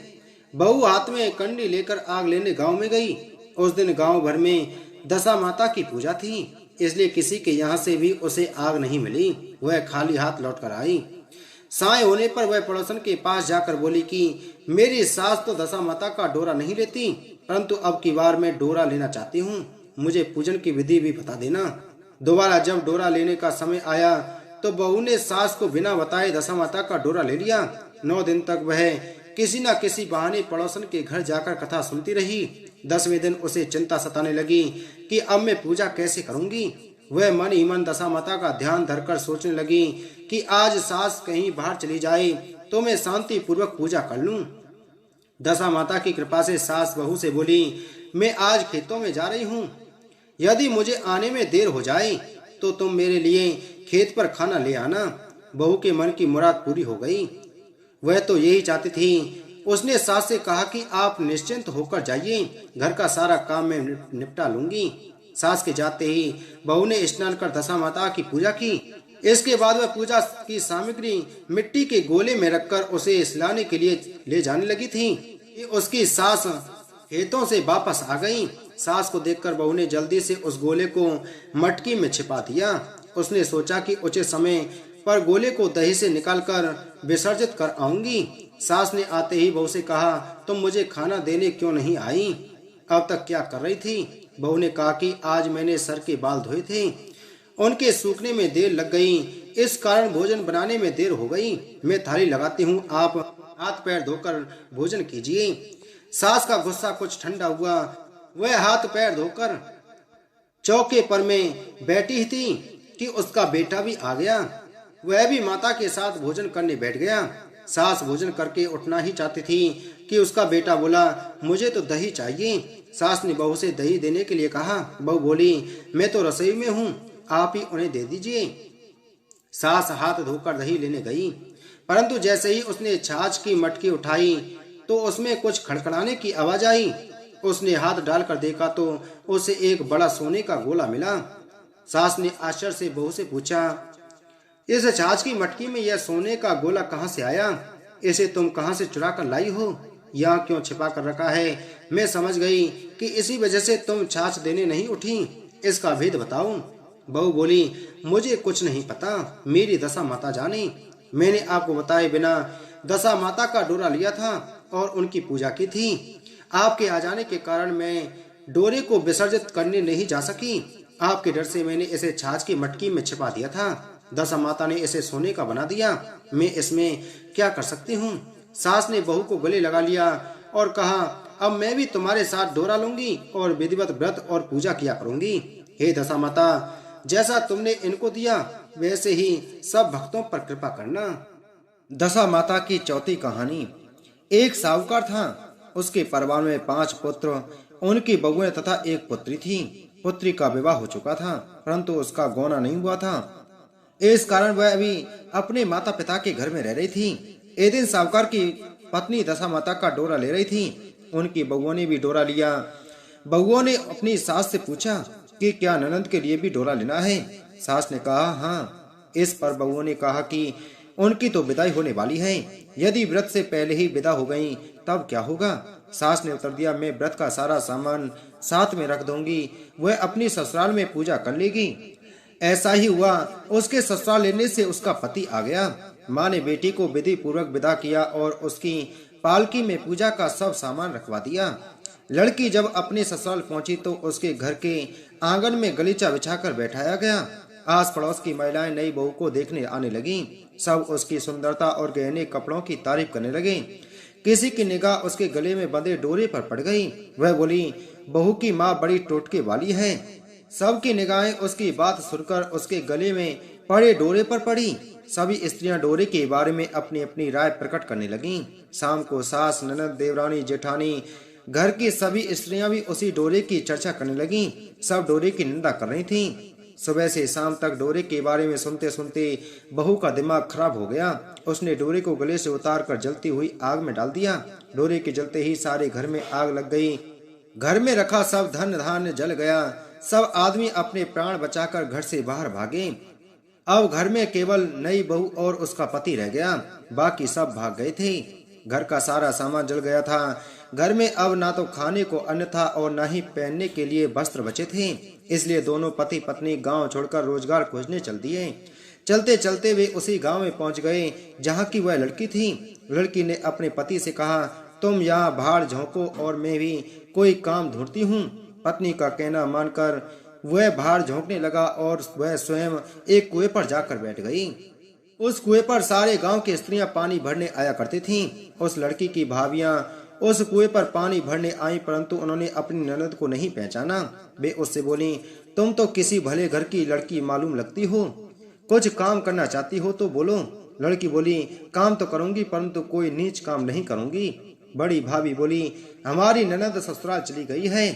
[SPEAKER 1] बहू हाथ में कंडी लेकर आग लेने गांव में गई। उस दिन गांव भर में दशा माता की पूजा थी, इसलिए किसी के यहाँ से भी उसे आग नहीं मिली। वह खाली हाथ लौट कर आई। साय होने पर वह पड़ोसन के पास जाकर बोली कि मेरी सास तो दशा माता का डोरा नहीं लेती, परंतु अब की बार मैं डोरा लेना चाहती हूँ, मुझे पूजन की विधि भी बता देना। दोबारा जब डोरा लेने का समय आया तो बहू ने सास को बिना बताए दशा माता का डोरा ले लिया। 9 दिन तक वह किसी न किसी बहाने पड़ोसन के घर जाकर कथा सुनती रही। 10वें दिन उसे चिंता सताने लगी कि अब मैं पूजा कैसे करूंगी। वह मन ही मन दशा माता का ध्यान धरकर सोचने लगी कि आज सास कहीं बाहर चली जाए तो मैं शांति पूर्वक पूजा कर लूं। दशा माता की कृपा से सास बहू से बोली, मैं आज खेतों में जा रही हूँ, यदि मुझे आने में देर हो जाए तो तुम मेरे लिए खेत पर खाना ले आना। बहू के मन की मुराद पूरी हो गई। वह तो यही चाहती थी। उसने सास से कहा कि आप निश्चिंत होकर जाइए, घर का सारा काम मैं निपटा लूंगी। सास के जाते ही बहू ने स्नान कर दशा माता की पूजा की। इसके बाद वह पूजा की सामग्री मिट्टी के गोले में रखकर उसे सिलाने के लिए ले जाने लगी थी कि उसकी सास खेतों से वापस आ गई। सास को देखकर बहू ने जल्दी से उस गोले को मटकी में छिपा दिया। उसने सोचा कि उचित समय पर गोले को दही से निकालकर विसर्जित कर आऊंगी। सास ने आते ही बहू से कहा, तुम मुझे खाना देने क्यों नहीं आई? अब तक क्या कर रही थी? बहू ने कहा कि आज मैंने सर के बाल धोए थे, उनके सूखने में देर लग गई, इस कारण भोजन बनाने में देर हो गई। मैं थाली लगाती हूँ, आप हाथ पैर धोकर भोजन कीजिए। सास का गुस्सा कुछ ठंडा हुआ। वह हाथ पैर धोकर चौके पर में बैठी ही थी कि उसका बेटा भी आ गया। वह भी माता के साथ भोजन करने बैठ गया। सास भोजन करके उठना ही चाहती थी कि उसका बेटा बोला, मुझे तो दही चाहिए। सास ने बहू से दही देने के लिए कहा। बहू बोली, मैं तो रसोई में हूँ, आप ही उन्हें दे दीजिए। सास हाथ धोकर दही लेने गई, परंतु जैसे ही उसने छाछ की मटकी उठाई तो उसमें कुछ खड़खड़ाने की आवाज आई। उसने हाथ डालकर देखा तो उसे एक बड़ा सोने का गोला मिला। सास ने आश्चर्य से बहू से पूछा, इस छाछ की मटकी में यह सोने का गोला कहाँ से आया? इसे तुम कहाँ से चुरा कर लाई हो? यहाँ क्यों छिपा कर रखा है? मैं समझ गई कि इसी वजह से तुम छाछ देने नहीं उठी, इसका भेद बताओ। बहू बोली, मुझे कुछ नहीं पता, मेरी दशा माता जाने। मैंने आपको बताए बिना दशा माता का डोरा लिया था और उनकी पूजा की थी। आपके आ जाने के कारण मैं डोरे को विसर्जित करने नहीं जा सकी। आपके डर से मैंने इसे छाछ की मटकी में छिपा दिया था। दशा माता ने इसे सोने का बना दिया, मैं इसमें क्या कर सकती हूँ। सास ने बहू को गले लगा लिया और कहा, अब मैं भी तुम्हारे साथ डोरा लूंगी और विधिवत व्रत और पूजा किया करूंगी। हे दशा माता, जैसा तुमने इनको दिया वैसे ही सब भक्तों पर कृपा करना। दशा माता की चौथी कहानी। एक साहूकार था, उसके परिवार में 5 पुत्र, उनकी बहुएं तथा एक पुत्री थी। पुत्री का विवाह हो चुका था परंतु उसका गौना नहीं हुआ था। इस कारण वह अभी अपने माता पिता के घर में रह रही थी। एक दिन साहूकार की पत्नी दशा माता का डोरा ले रही थी। उनकी बहुओं ने भी डोरा लिया। बहुओं ने अपनी सास से पूछा कि क्या ननद के लिए भी डोरा लेना है। सास ने कहा हाँ। इस पर बहुओं ने कहा कि उनकी तो विदाई होने वाली है, यदि व्रत से पहले ही विदा हो गई तब क्या होगा। सास ने उत्तर दिया, मैं व्रत का सारा सामान साथ में रख दूंगी, वह अपनी ससुराल में पूजा कर लेगी। ऐसा ही हुआ। उसके ससुराल लेने से उसका पति आ गया। माँ ने बेटी को विधि पूर्वक विदा किया और उसकी पालकी में पूजा का सब सामान रखवा दिया। लड़की जब अपने ससुराल पहुंची तो उसके घर के आंगन में गलीचा बिछाकर बैठाया गया। आस पड़ोस की महिलाएं नई बहू को देखने आने लगीं। सब उसकी सुंदरता और गहने कपड़ों की तारीफ करने लगे। किसी की निगाह उसके गले में बंधे डोरे पर पड़ गई। वह बोली, बहू की माँ बड़ी टोटके वाली है। सबकी निगाहें उसकी बात सुनकर उसके गले में पड़े डोरे पर पड़ी। सभी स्त्रियां डोरे के बारे में अपनी अपनी राय प्रकट करने लगीं। शाम को सास, ननद, देवरानी, जेठानी, घर की सभी स्त्रियां भी उसी डोरे की चर्चा करने लगीं। सब डोरे की निंदा कर रही थीं। सुबह से शाम तक डोरे के बारे में सुनते सुनते बहू का दिमाग खराब हो गया। उसने डोरे को गले से उतार कर जलती हुई आग में डाल दिया। डोरे के जलते ही सारे घर में आग लग गई। घर में रखा सब धन धान्य जल गया। सब आदमी अपने प्राण बचाकर घर से बाहर भागे। अब घर में केवल नई बहू और उसका पति रह गया, बाकी सब भाग गए थे। घर का सारा सामान जल गया था। घर में अब ना तो खाने को अन्न था और ना ही पहनने के लिए वस्त्र बचे थे। इसलिए दोनों पति पत्नी गांव छोड़कर रोजगार खोजने चल दिए। चलते चलते वे उसी गांव में पहुंच गए जहां की वह लड़की थी। लड़की ने अपने पति से कहा, तुम यहाँ भाड़ झोंको और मैं भी कोई काम ढूंढती हूँ। पत्नी का कहना मानकर वह भाड़ झोंकने लगा और वह स्वयं एक कुएं पर जाकर बैठ गई। उस कुएं पर सारे गांव की स्त्रियां पानी भरने आया करती थीं। उस लड़की की भाभियां उस कुएं पर पानी भरने आई परंतु उन्होंने अपनी ननद को नहीं पहचाना। वे उससे बोली, तुम तो किसी भले घर की लड़की मालूम लगती हो, कुछ काम करना चाहती हो तो बोलो। लड़की बोली, काम तो करूंगी परंतु कोई नीच काम नहीं करूंगी। बड़ी भाभी बोली, हमारी ननद ससुराल चली गई है,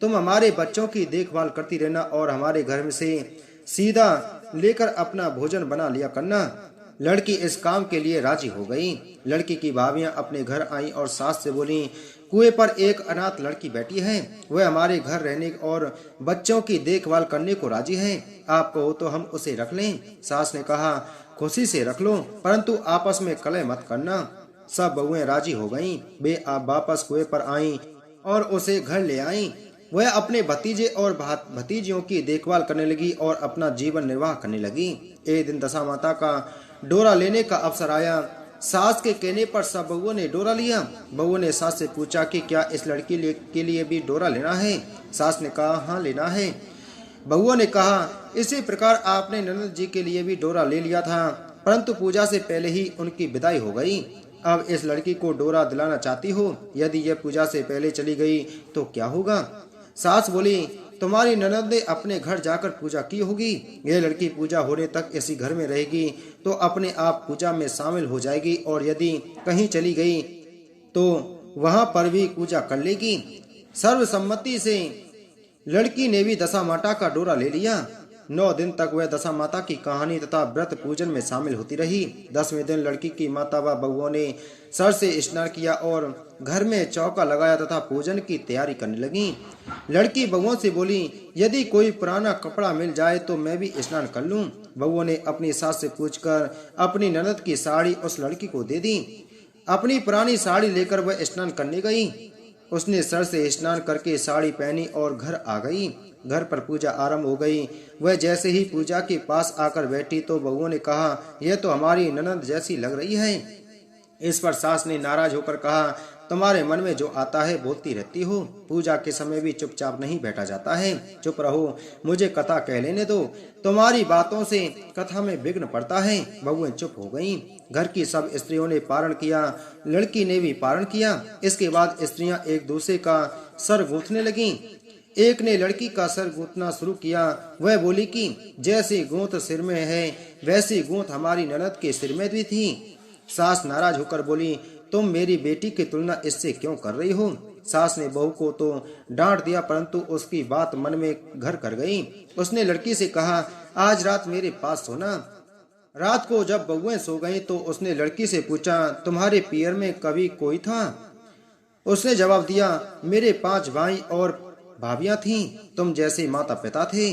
[SPEAKER 1] तुम हमारे बच्चों की देखभाल करती रहना और हमारे घर में से सीधा लेकर अपना भोजन बना लिया करना। लड़की इस काम के लिए राजी हो गई। लड़की की भाभियां अपने घर आईं और सास से बोली, कुएं पर एक अनाथ लड़की बैठी है, वह हमारे घर रहने और बच्चों की देखभाल करने को राजी है, आप कहो तो हम उसे रख लें। सास ने कहा, खुशी से रख लो परंतु आपस में कलह मत करना। सब बहुएं राजी हो गईं। वे आप वापस कुएं पर आईं और उसे घर ले आईं। वह अपने भतीजे और भतीजियों की देखभाल करने लगी और अपना जीवन निर्वाह करने लगी। एक दिन दशा माता का डोरा लेने का अवसर आया। सास के कहने पर सब बहुओं ने डोरा लिया। बहुओं ने सास से पूछा कि क्या इस लड़की के लिए भी डोरा लेना है। सास ने कहा, हाँ लेना है। बहुओं ने कहा, इसी प्रकार आपने ननद जी के लिए भी डोरा ले लिया था परंतु पूजा से पहले ही उनकी विदाई हो गई। अब इस लड़की को डोरा दिलाना चाहती हो, यदि यह पूजा से पहले चली गई तो क्या होगा। सास बोली, तुम्हारी ननद ने अपने घर जाकर पूजा की होगी, यह लड़की पूजा होने तक इसी घर में रहेगी तो अपने आप पूजा में शामिल हो जाएगी और यदि कहीं चली गई तो वहां पर भी पूजा कर लेगी। सर्वसम्मति से लड़की ने भी दशा माता का डोरा ले लिया। 9 दिन तक वह दशा माता की कहानी तथा व्रत पूजन में शामिल होती रही। 10वें दिन लड़की की माता व बहुओं ने सर से स्नान किया और घर में चौका लगाया तथा पूजन की तैयारी करने लगी। लड़की बहुओं से बोली, यदि कोई पुराना कपड़ा मिल जाए तो मैं भी स्नान कर लूं। बहुओं ने अपनी सास से पूछकर अपनी ननद की साड़ी उस लड़की को दे दी। अपनी पुरानी साड़ी लेकर वह स्नान करने गई। उसने सर से स्नान करके साड़ी पहनी और घर आ गई। घर पर पूजा आरंभ हो गई। वह जैसे ही पूजा के पास आकर बैठी तो बहुओं ने कहा, यह तो हमारी ननद जैसी लग रही है। इस पर सास ने नाराज होकर कहा, तुम्हारे मन में जो आता है बोलती रहती हो। पूजा के समय भी चुपचाप नहीं बैठा जाता है। चुप रहो, मुझे कथा कह लेने दो। तुम्हारी बातों से कथा में विघ्न पड़ता है। बहुएं चुप हो गईं। घर की सब स्त्रियों ने पारण किया, लड़की ने भी पारण किया। इसके बाद स्त्रियां एक दूसरे का सर गूंथने लगीं। एक ने लड़की का सर गूंथना शुरू किया। वह बोली कि जैसी गूंथ सिर में है वैसी गूंथ हमारी ननद के सिर में भी थी। सास नाराज होकर बोली, तुम मेरी बेटी की तुलना इससे क्यों कर रही हो? सास ने बहू को तो डांट दिया, परंतु उसकी बात मन में घर कर गई। उसने लड़की से कहा, आज रात मेरे पास सोना। रात को जब बहुएं सो गईं तो उसने लड़की से पूछा, तुम्हारे पियर में कभी कोई था? उसने जवाब दिया, मेरे 5 भाई और भाभियां थीं, तुम जैसे माता पिता थे।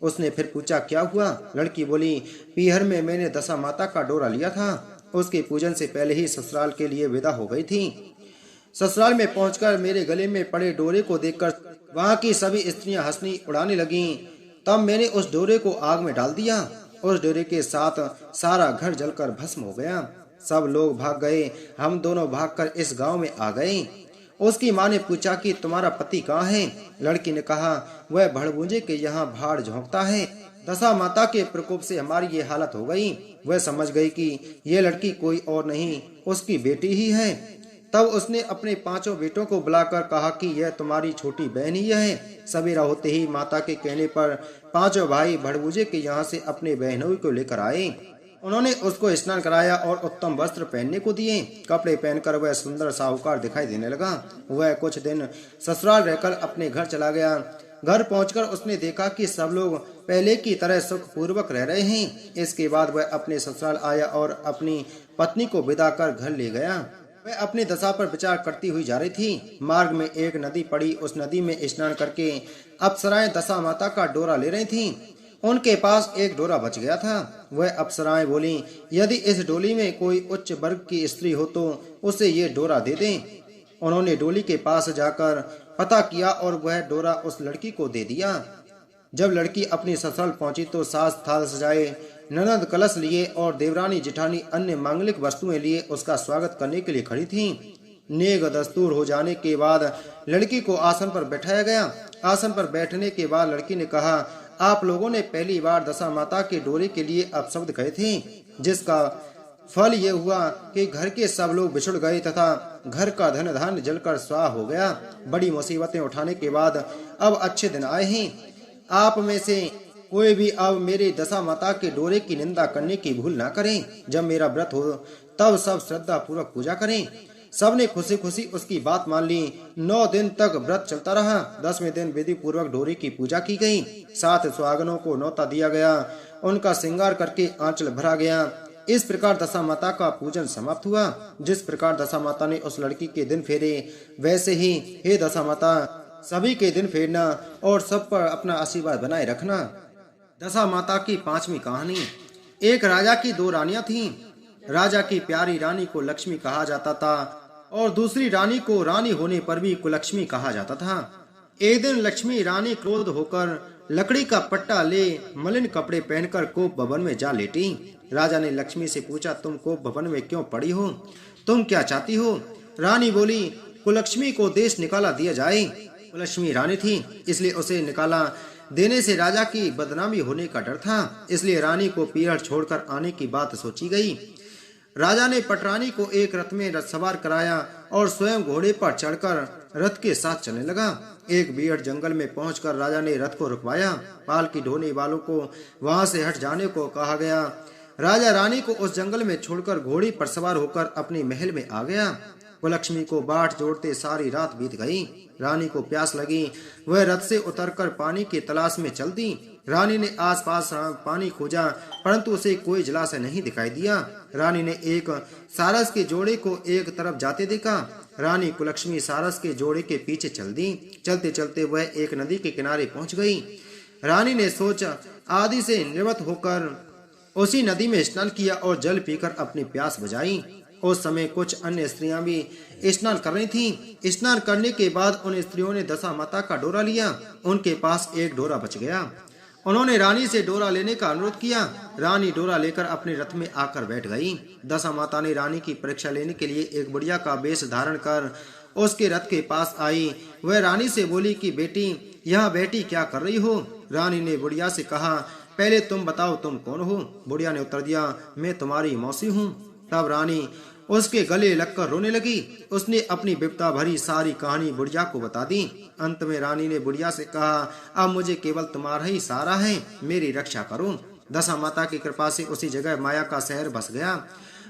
[SPEAKER 1] उसने फिर पूछा, क्या हुआ? लड़की बोली, पीहर में मैंने दशा माता का डोरा लिया था। उसके पूजन से पहले ही ससुराल के लिए विदा हो गई थी। ससुराल में पहुंचकर मेरे गले में पड़े डोरे को देखकर वहां की सभी स्त्रियां हंसनी उड़ाने लगीं। तब मैंने उस डोरे को आग में डाल दिया। उस डोरे के साथ सारा घर जलकर भस्म हो गया। सब लोग भाग गए। हम दोनों भागकर इस गांव में आ गए। उसकी माँ ने पूछा कि तुम्हारा पति कहाँ है? लड़की ने कहा, वह भड़बूंजे के यहाँ भाड़ झोंकता है। दशा माता के प्रकोप से हमारी ये हालत हो गई। वह समझ गई कि ये लड़की कोई और नहीं, उसकी बेटी ही है। तब उसने अपने 5 बेटों को बुलाकर कहा कि यह तुम्हारी छोटी बहन ही है। सवेरा होते ही माता के कहने पर 5 भाई भड़बूजे के यहाँ से अपने बहनों को लेकर आए। उन्होंने उसको स्नान कराया और उत्तम वस्त्र पहनने को दिए। कपड़े पहनकर वह सुंदर साहूकार दिखाई देने लगा। वह कुछ दिन ससुराल रहकर अपने घर चला गया। घर पहुंचकर उसने देखा कि सब लोग पहले की तरह सुख पूर्वक रह रहे हैं। इसके बाद वह अपने ससुराल आया और अपनी पत्नी को विदा कर घर ले गया। वह अपनी दशा पर विचार करती हुई जा रही थी। मार्ग में एक नदी पड़ी। उस नदी में स्नान करके अप्सराएं दशा माता का डोरा ले रही थीं। उनके पास एक डोरा बच गया था। वह अप्सराएं बोली, यदि इस डोली में कोई उच्च वर्ग की स्त्री हो तो उसे ये डोरा दे दें। उन्होंने डोली के पास जाकर पता किया और वह डोरा उस लड़की को दे दिया। जब लड़की अपनी ससुराल पहुंची तो सास थाल सजाए, ननद कलश लिए और देवरानी जिठानी अन्य मांगलिक वस्तुएं लिए उसका स्वागत करने के लिए खड़ी थीं। नेग दस्तूर हो जाने के बाद लड़की को आसन पर बैठाया गया। आसन पर बैठने के बाद लड़की ने कहा, आप लोगों ने पहली बार दशा माता के डोरे के लिए अपशब्द कहे थे, जिसका फल ये हुआ कि घर के सब लोग बिछुड़ गए तथा घर का धन धान्य जलकर स्वाह हो गया। बड़ी मुसीबतें उठाने के बाद अब अच्छे दिन आए हैं। आप में से कोई भी अब मेरे दशा माता के डोरे की निंदा करने की भूल ना करें। जब मेरा व्रत हो तब सब श्रद्धा पूर्वक पूजा करें। सबने खुशी खुशी उसकी बात मान ली। 9 दिन तक व्रत चलता रहा। 10वें दिन विधि पूर्वक डोरे की पूजा की गई। 7 सुहागनों को न्योता दिया गया। उनका श्रृंगार करके आंचल भरा गया। इस प्रकार दशा माता का पूजन समाप्त हुआ। जिस प्रकार दशा माता ने उस लड़की के दिन फेरे, वैसे ही हे दशा माता सभी के दिन फेरना और सब पर अपना आशीर्वाद बनाए रखना। दशा माता की 5वीं कहानी। एक राजा की 2 रानियां थीं। राजा की प्यारी रानी को लक्ष्मी कहा जाता था और दूसरी रानी को रानी होने पर भी कुलक्ष्मी कहा जाता था। एक दिन लक्ष्मी रानी क्रोध होकर लकड़ी का पट्टा ले मलिन कपड़े पहनकर कोप भवन में जा लेटी। राजा ने लक्ष्मी से पूछा, तुम कोप भवन में क्यों पड़ी हो? तुम क्या चाहती हो? रानी बोली, कुलक्ष्मी को देश निकाला दिया जाए। कुलक्ष्मी रानी थी, इसलिए उसे निकाला देने से राजा की बदनामी होने का डर था। इसलिए रानी को पीहर छोड़कर आने की बात सोची गई। राजा ने पटरानी को एक रथ में सवार कराया और स्वयं घोड़े पर चढ़कर रथ के साथ चलने लगा। एक बीहड़ जंगल में पहुंचकर राजा ने रथ को रुकवाया। पालकी ढोने वालों को वहां से हट जाने को कहा गया। राजा रानी को उस जंगल में छोड़कर घोड़ी पर सवार होकर अपने महल में आ गया। कुलक्ष्मी को बाट जोड़ते सारी रात बीत गई। रानी को प्यास लगी। वह रथ से उतरकर पानी की तलाश में चल दी। रानी ने आसपास पानी खोजा, परंतु उसे कोई जलाशय नहीं दिखाई दिया। रानी ने एक सारस के जोड़े को एक तरफ जाते देखा। रानी कुलक्ष्मी सारस के जोड़े के पीछे चल दी। चलते चलते वह एक नदी के किनारे पहुंच गई। रानी ने सोच आदि से निवृत्त होकर उसी नदी में स्नान किया और जल पीकर अपनी प्यास बुझाई। उस समय कुछ अन्य स्त्रियां भी स्नान कर रही थीं। स्नान करने के बाद उन स्त्रियों ने दशा माता का डोरा लिया। उनके पास एक डोरा बच गया। उन्होंने रानी से डोरा लेने का अनुरोध किया। रानी डोरा लेकर अपने रथ में आकर बैठ गई। दशा माता ने रानी की परीक्षा लेने के लिए एक बुढ़िया का वेश धारण कर उसके रथ के पास आई। वह रानी से बोली कि बेटी, यहाँ बैठी क्या कर रही हो? रानी ने बुढ़िया से कहा, पहले तुम बताओ तुम कौन हो? बुढ़िया ने उत्तर दिया, मैं तुम्हारी मौसी हूँ। तब रानी उसके गले लगकर रोने लगी। उसने अपनी विपदा भरी सारी कहानी बुढ़िया को बता दी। अंत में रानी ने बुढ़िया से कहा, अब मुझे केवल तुम्हारा ही सहारा है, मेरी रक्षा करो। दशा माता की कृपा से उसी जगह माया का शहर बस गया।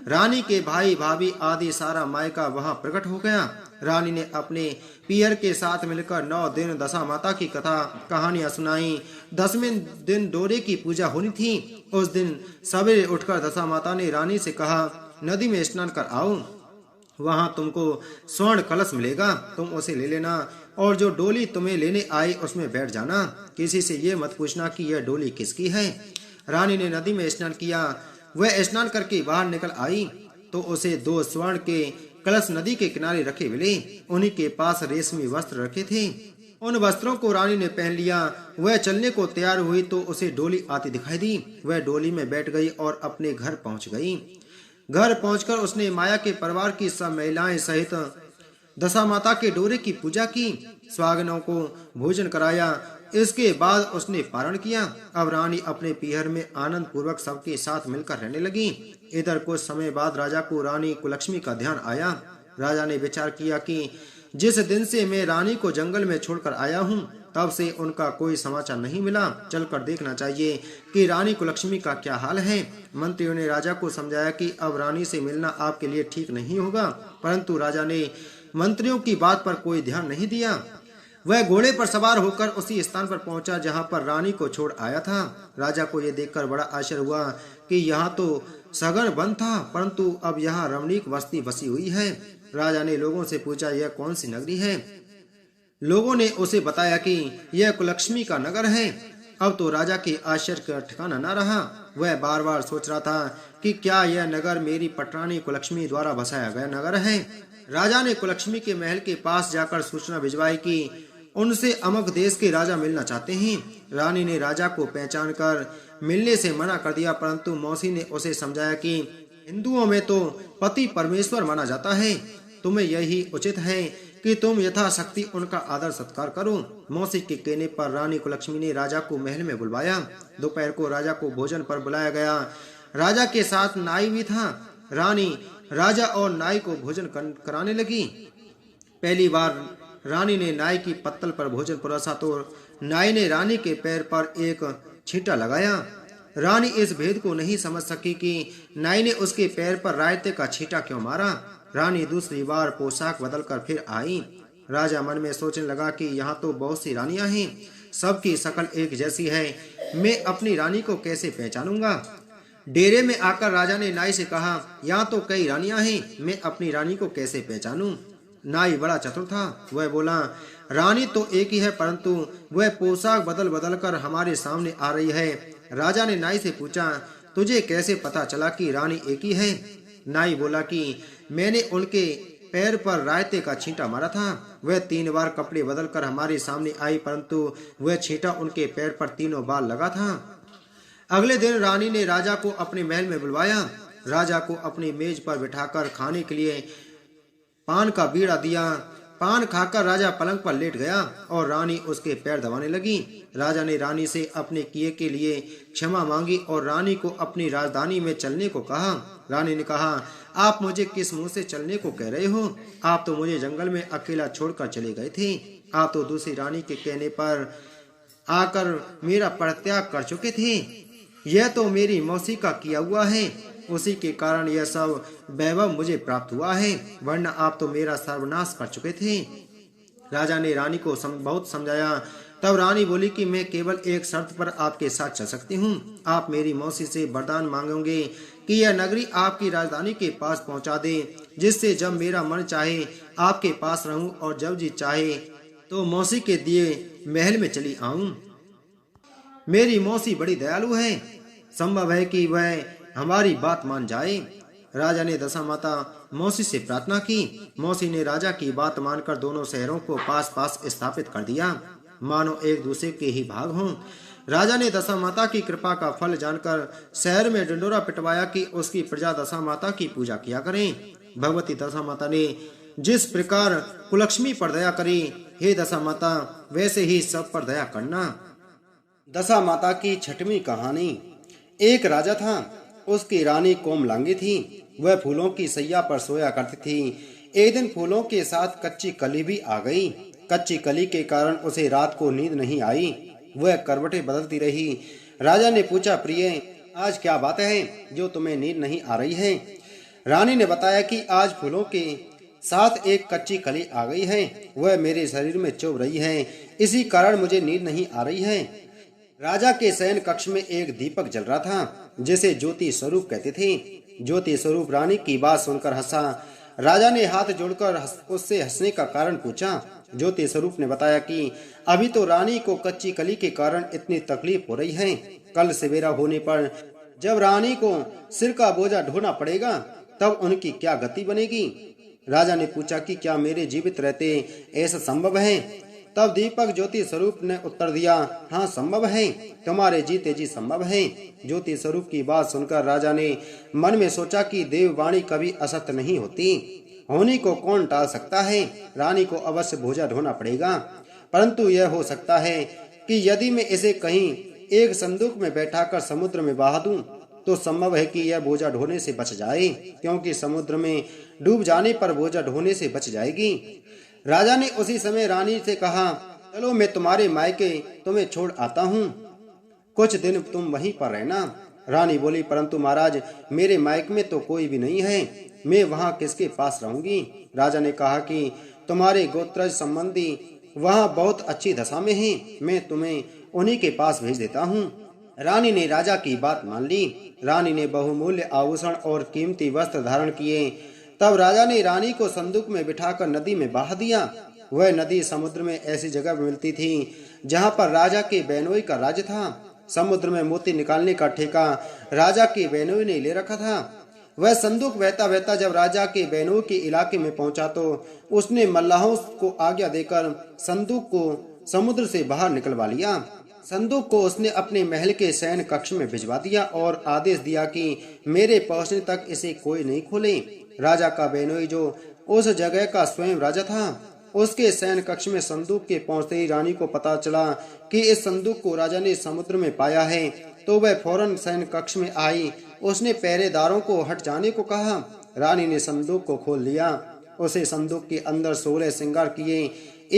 [SPEAKER 1] रानी के भाई भाभी आदि सारा मायका वहां प्रकट हो गया। रानी ने अपने पियर के साथ मिलकर 9 दिन दशा माता की कथा कहानियां सुनाई। 10वें दिन डोरे की पूजा होनी थी। उस दिन सवेरे उठकर दशा माता ने रानी से कहा, नदी में स्नान कर आओ, वहां तुमको स्वर्ण कलश मिलेगा, तुम उसे ले लेना और जो डोली तुम्हें लेने आई उसमें बैठ जाना। किसी से ये मत पूछना कि यह डोली किसकी है। रानी ने नदी में स्नान किया। वह स्नान करके बाहर निकल आई तो उसे 2 स्वर्ण के कलश नदी के किनारे रखे मिले। उन्हीं के पास रेशमी वस्त्र रखे थे। उन वस्त्रों को रानी ने पहन लिया। वह चलने को तैयार हुई तो उसे डोली आती दिखाई दी। वह डोली में बैठ गई और अपने घर पहुंच गई। घर पहुंचकर उसने माया के परिवार की सब महिलाएं सहित दशा माता के डोरे की पूजा की, सुहागनों को भोजन कराया। इसके बाद उसने पारण किया। अब रानी अपने पीहर में आनंद पूर्वक सबके साथ मिलकर रहने लगी। इधर कुछ समय बाद राजा को रानी कुलक्ष्मी का ध्यान आया। राजा ने विचार किया कि जिस दिन से मैं रानी को जंगल में छोड़कर आया हूँ, तब से उनका कोई समाचार नहीं मिला। चलकर देखना चाहिए कि रानी कुलक्ष्मी का क्या हाल है। मंत्रियों ने राजा को समझाया कि अब रानी से मिलना आपके लिए ठीक नहीं होगा, परंतु राजा ने मंत्रियों की बात पर कोई ध्यान नहीं दिया। वह घोड़े पर सवार होकर उसी स्थान पर पहुंचा जहां पर रानी को छोड़ आया था। राजा को यह देखकर बड़ा आश्चर्य हुआ कि यहाँ तो सघन वन था, परंतु अब यहाँ रमणीक बस्ती बसी हुई है। राजा ने लोगों से पूछा, यह कौन सी नगरी है? लोगों ने उसे बताया कि यह कुलक्ष्मी का नगर है। अब तो राजा के आश्चर्य का ठिकाना न रहा। वह बार बार सोच रहा था कि क्या यह नगर मेरी पटरानी कुलक्ष्मी द्वारा बसाया गया नगर है। राजा ने कुलक्ष्मी के महल के पास जाकर सूचना भिजवाई कि उनसे अमुक देश के राजा मिलना चाहते हैं। रानी ने राजा को पहचान कर मिलने से मना कर दिया, परंतु मौसी ने उसे समझाया कि हिंदुओं में तो पति परमेश्वर माना जाता है, तुम्हें यही उचित है कि तुम यथाशक्ति उनका आदर सत्कार करो। मौसी के कहने पर रानी कुलक्ष्मी ने राजा को महल में बुलवाया। दोपहर को राजा को भोजन पर बुलाया गया। राजा के साथ नाई भी था। रानी राजा और नाई को भोजन कराने लगी। पहली बार रानी ने नाई की पत्तल पर भोजन परोसा तो नाई ने रानी के पैर पर एक छींटा लगाया। रानी इस भेद को नहीं समझ सकी कि नाई ने उसके पैर पर रायते का छींटा क्यों मारा। रानी दूसरी बार पोशाक बदलकर फिर आई। राजा मन में सोचने लगा कि यहाँ तो बहुत सी रानियां हैं, सबकी शक्ल एक जैसी है, मैं अपनी रानी को कैसे पहचानूंगा। डेरे में आकर राजा ने नाई से कहा, यहाँ तो कई रानियां हैं, मैं अपनी रानी को कैसे पहचानूं। नाई बड़ा चतुर था। वह बोला, रानी तो एक ही है, परंतु वह पोशाक बदल बदल कर हमारे सामने आ रही है। राजा ने नाई से पूछा, तुझे कैसे पता चला कि रानी एक ही है? नाई बोला कि मैंने उनके पैर पर रायते का छींटा मारा था। वह 3 बार कपड़े बदलकर हमारे सामने आई, परंतु वह छींटा उनके पैर पर 3 बार लगा था। अगले दिन रानी ने राजा को अपने महल में बुलवाया। राजा को अपनी मेज पर बिठाकर खाने के लिए पान का बीड़ा दिया। पान खाकर राजा पलंग पर लेट गया और रानी उसके पैर दबाने लगी। राजा ने रानी से अपने किए के लिए क्षमा मांगी और रानी को अपनी राजधानी में चलने को कहा। रानी ने कहा, आप मुझे किस मुंह से चलने को कह रहे हो? आप तो मुझे जंगल में अकेला छोड़कर चले गए थे। आप तो दूसरी रानी के कहने पर आकर मेरा परित्याग कर चुके थे। यह तो मेरी मौसी का किया हुआ है, उसी के कारण यह सब वैभव मुझे प्राप्त हुआ है, वरना आप तो मेरा सर्वनाश कर चुके थे। राजा ने रानी को बहुत समझाया। तब रानी बोली कि मैं केवल एक शर्त पर आपके साथ चल सकती हूँ। आप मेरी मौसी से वरदान मांगोगे कि यह नगरी आपकी राजधानी के पास पहुँचा दे, जिससे जब मेरा मन चाहे आपके पास रहूं और जब जी चाहे तो मौसी के दिए महल में चली आऊं। मेरी मौसी बड़ी दयालु है, संभव है कि वह हमारी बात मान जाए। राजा ने दशा माता मौसी से प्रार्थना की। मौसी ने राजा की बात मानकर दोनों शहरों को पास पास स्थापित कर दिया, मानो एक दूसरे के ही भाग हों। राजा ने दशा माता की कृपा का फल जानकर शहर में ढिंढोरा पिटवाया कि उसकी प्रजा दशा माता की पूजा किया करें। भगवती दशा माता ने जिस प्रकार कुलक्ष्मी पर दया करी, हे दशा माता वैसे ही सब पर दया करना। दशा माता की छठवीं कहानी। एक राजा था, उसकी रानी कोमलांगी थी। वह फूलों की सैया पर सोया करती थी। एक दिन फूलों के साथ कच्ची कली भी आ गई। कच्ची कली के कारण उसे रात को नींद नहीं आई। वह करवटें बदलती रही। राजा ने पूछा, प्रिय आज क्या बात है जो तुम्हें नींद नहीं आ रही है? रानी ने बताया कि आज फूलों के साथ एक कच्ची कली आ गई है। वह मेरे शरीर में चुभ रही है, इसी कारण मुझे नींद नहीं आ रही है। राजा के शयन कक्ष में एक दीपक जल रहा था, जिसे ज्योति स्वरूप कहते थे। ज्योति स्वरूप रानी की बात सुनकर हंसा। राजा ने हाथ जोड़कर उससे हंसने का कारण पूछा। ज्योति स्वरूप ने बताया कि अभी तो रानी को कच्ची कली के कारण इतनी तकलीफ हो रही है। कल सवेरा होने पर जब रानी को सिर का बोझा ढोना पड़ेगा, तब उनकी क्या गति बनेगी? राजा ने पूछा कि क्या मेरे जीवित रहते ऐसा संभव है? तब दीपक ज्योति स्वरूप ने उत्तर दिया, हाँ संभव है, तुम्हारे जीते जी संभव है। ज्योति स्वरूप की बात सुनकर राजा ने मन में सोचा कि देववाणी कभी असत्य नहीं होती। होनी को कौन टाल सकता है? रानी को अवश्य बोझा ढोना पड़ेगा, परंतु यह हो सकता है कि यदि मैं इसे कहीं एक संदूक में बैठाकर समुद्र में बहा दूं, तो संभव है कि यह बोझा ढोने से बच जाए, क्योंकि समुद्र में डूब जाने पर बोझा ढोने से बच जाएगी। राजा ने उसी समय रानी से कहा, चलो मैं तुम्हारे मायके तुम्हें छोड़ आता हूँ, कुछ दिन तुम वहीं पर रहना। रानी बोली, परंतु महाराज मेरे मायके में तो कोई भी नहीं है, मैं वहाँ किसके पास रहूंगी? राजा ने कहा कि तुम्हारे गोत्रज संबंधी वहाँ बहुत अच्छी दशा में हैं, मैं तुम्हें उन्हीं के पास भेज देता हूँ। रानी ने राजा की बात मान ली। रानी ने बहुमूल्य आभूषण और कीमती वस्त्र धारण किए। तब राजा ने रानी को संदूक में बिठाकर नदी में बहा दिया। वह नदी समुद्र में ऐसी जगह मिलती थी जहाँ पर राजा के बेनोई का राज्य था। समुद्र में मोती निकालने का ठेका राजा के बेनोई ने ले रखा था। वह संदूक बहता बहता जब राजा के बेनोई के इलाके में पहुंचा तो उसने मल्लाहों को आज्ञा देकर संदूक को समुद्र से बाहर निकलवा लिया। संदूक को उसने अपने महल के शयन कक्ष में भिजवा दिया और आदेश दिया कि मेरे पहुंचने तक इसे कोई नहीं खोले। राजा का बेनोई, जो उस जगह का स्वयं राजा था, उसके शयन कक्ष में संदूक के पहुंचते ही रानी को पता चला कि इस संदूक को राजा ने समुद्र में पाया है, तो वह फौरन शयन कक्ष में आई। उसने पहरेदारों को हट जाने को कहा। रानी ने संदूक को खोल लिया। उसे संदूक के अंदर 16 श्रृंगार किए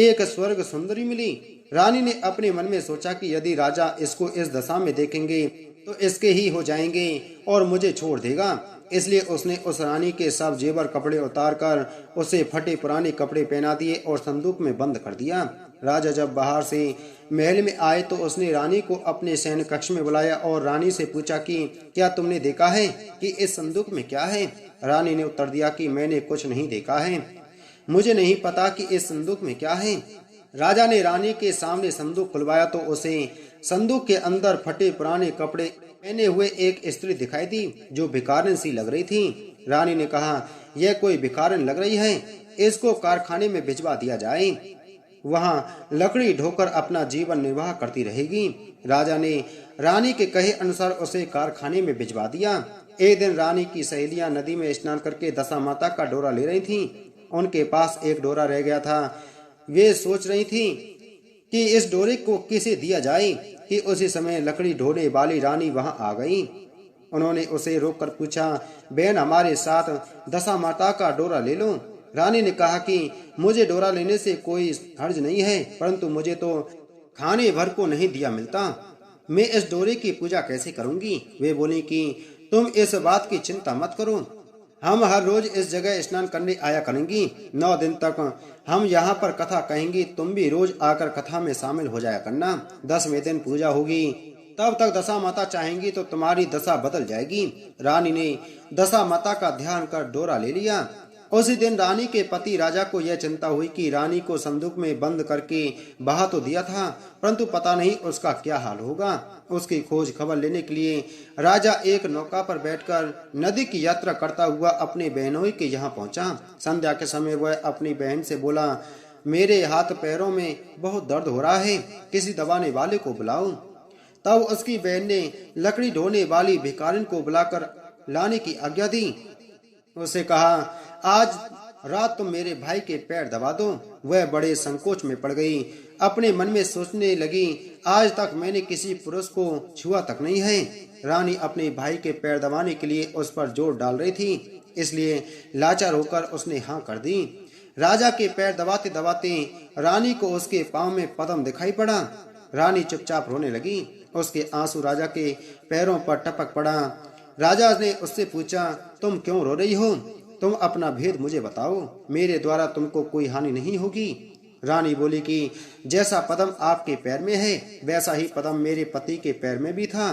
[SPEAKER 1] एक स्वर्ग सुंदरी मिली। रानी ने अपने मन में सोचा कि यदि राजा इसको इस दशा में देखेंगे तो इसके ही हो जाएंगे और मुझे छोड़ देगा। इसलिए उसने उस रानी के सब जेवर कपड़े उतार कर उसे फटे पुराने कपड़े पहना दिए और संदूक में बंद कर दिया। राजा जब बाहर से महल में आए तो उसने रानी को अपने शयन कक्ष में बुलाया और रानी से पूछा कि क्या तुमने देखा है कि इस संदूक में क्या है? रानी ने उत्तर दिया कि मैंने कुछ नहीं देखा है, मुझे नहीं पता कि इस संदूक में क्या है। राजा ने रानी के सामने संदूक खुलवाया तो उसे संदूक के अंदर फटे पुराने कपड़े पहने हुए एक स्त्री दिखाई दी, जो भिखारिन सी लग रही थी। रानी ने कहा, यह कोई भिखारिन लग रही है, इसको कारखाने में भिजवा दिया जाए, वहाँ लकड़ी ढोकर अपना जीवन निर्वाह करती रहेगी। राजा ने रानी के कहे अनुसार उसे कारखाने में भिजवा दिया। एक दिन रानी की सहेलियां नदी में स्नान करके दशा माता का डोरा ले रही थीं। उनके पास एक डोरा रह गया था। वे सोच रही थी कि इस डोरे को किसे दिया जाए कि उसी समय लकड़ी ढोने वाली रानी वहां आ गई। उन्होंने उसे रोककर पूछा, बहन हमारे साथ दशा माता का डोरा ले लो। रानी ने कहा कि मुझे डोरा लेने से कोई हर्ज नहीं है, परंतु मुझे तो खाने भर को नहीं दिया मिलता, मैं इस डोरे की पूजा कैसे करूंगी? वे बोली कि तुम इस बात की चिंता मत करो, हम हर रोज इस जगह स्नान करने आया करेंगी। 9 दिन तक हम यहाँ पर कथा कहेंगी, तुम भी रोज आकर कथा में शामिल हो जाया करना। 10वें दिन पूजा होगी, तब तक दशा माता चाहेंगी तो तुम्हारी दशा बदल जाएगी। रानी ने दशा माता का ध्यान कर डोरा ले लिया। उसी दिन रानी के पति राजा को यह चिंता हुई कि रानी को संदूक में बंद करके बहा तो दिया था, परंतु पता नहीं उसका क्या हाल होगा। उसकी खोज खबर लेने के लिए राजा एक नौका पर बैठकर नदी की यात्रा करता हुआ अपने बहनोई के यहाँ पहुंचा। संध्या के समय वह अपनी बहन से बोला, मेरे हाथ पैरों में बहुत दर्द हो रहा है, किसी दबाने वाले को बुलाओ। तब उसकी बहन ने लकड़ी ढोने वाली भिखारिन को बुलाकर लाने की आज्ञा दी। उसे कहा, आज रात तुम मेरे भाई के पैर दबा दो। वह बड़े संकोच में पड़ गई। अपने मन में सोचने लगी, आज तक मैंने किसी पुरुष को छुआ तक नहीं है। रानी अपने भाई के पैर दबाने के लिए उस पर जोर डाल रही थी, इसलिए लाचार होकर उसने हाँ कर दी। राजा के पैर दबाते दबाते रानी को उसके पांव में पद्म दिखाई पड़ा। रानी चुपचाप रोने लगी। उसके आंसू राजा के पैरों पर टपक पड़ा। राजा ने उससे पूछा, तुम क्यों रो रही हो? तुम अपना भेद मुझे बताओ, मेरे द्वारा तुमको कोई हानि नहीं होगी। रानी बोली कि जैसा पद्म आपके पैर में है, वैसा ही पद्म मेरे पति के पैर में भी था।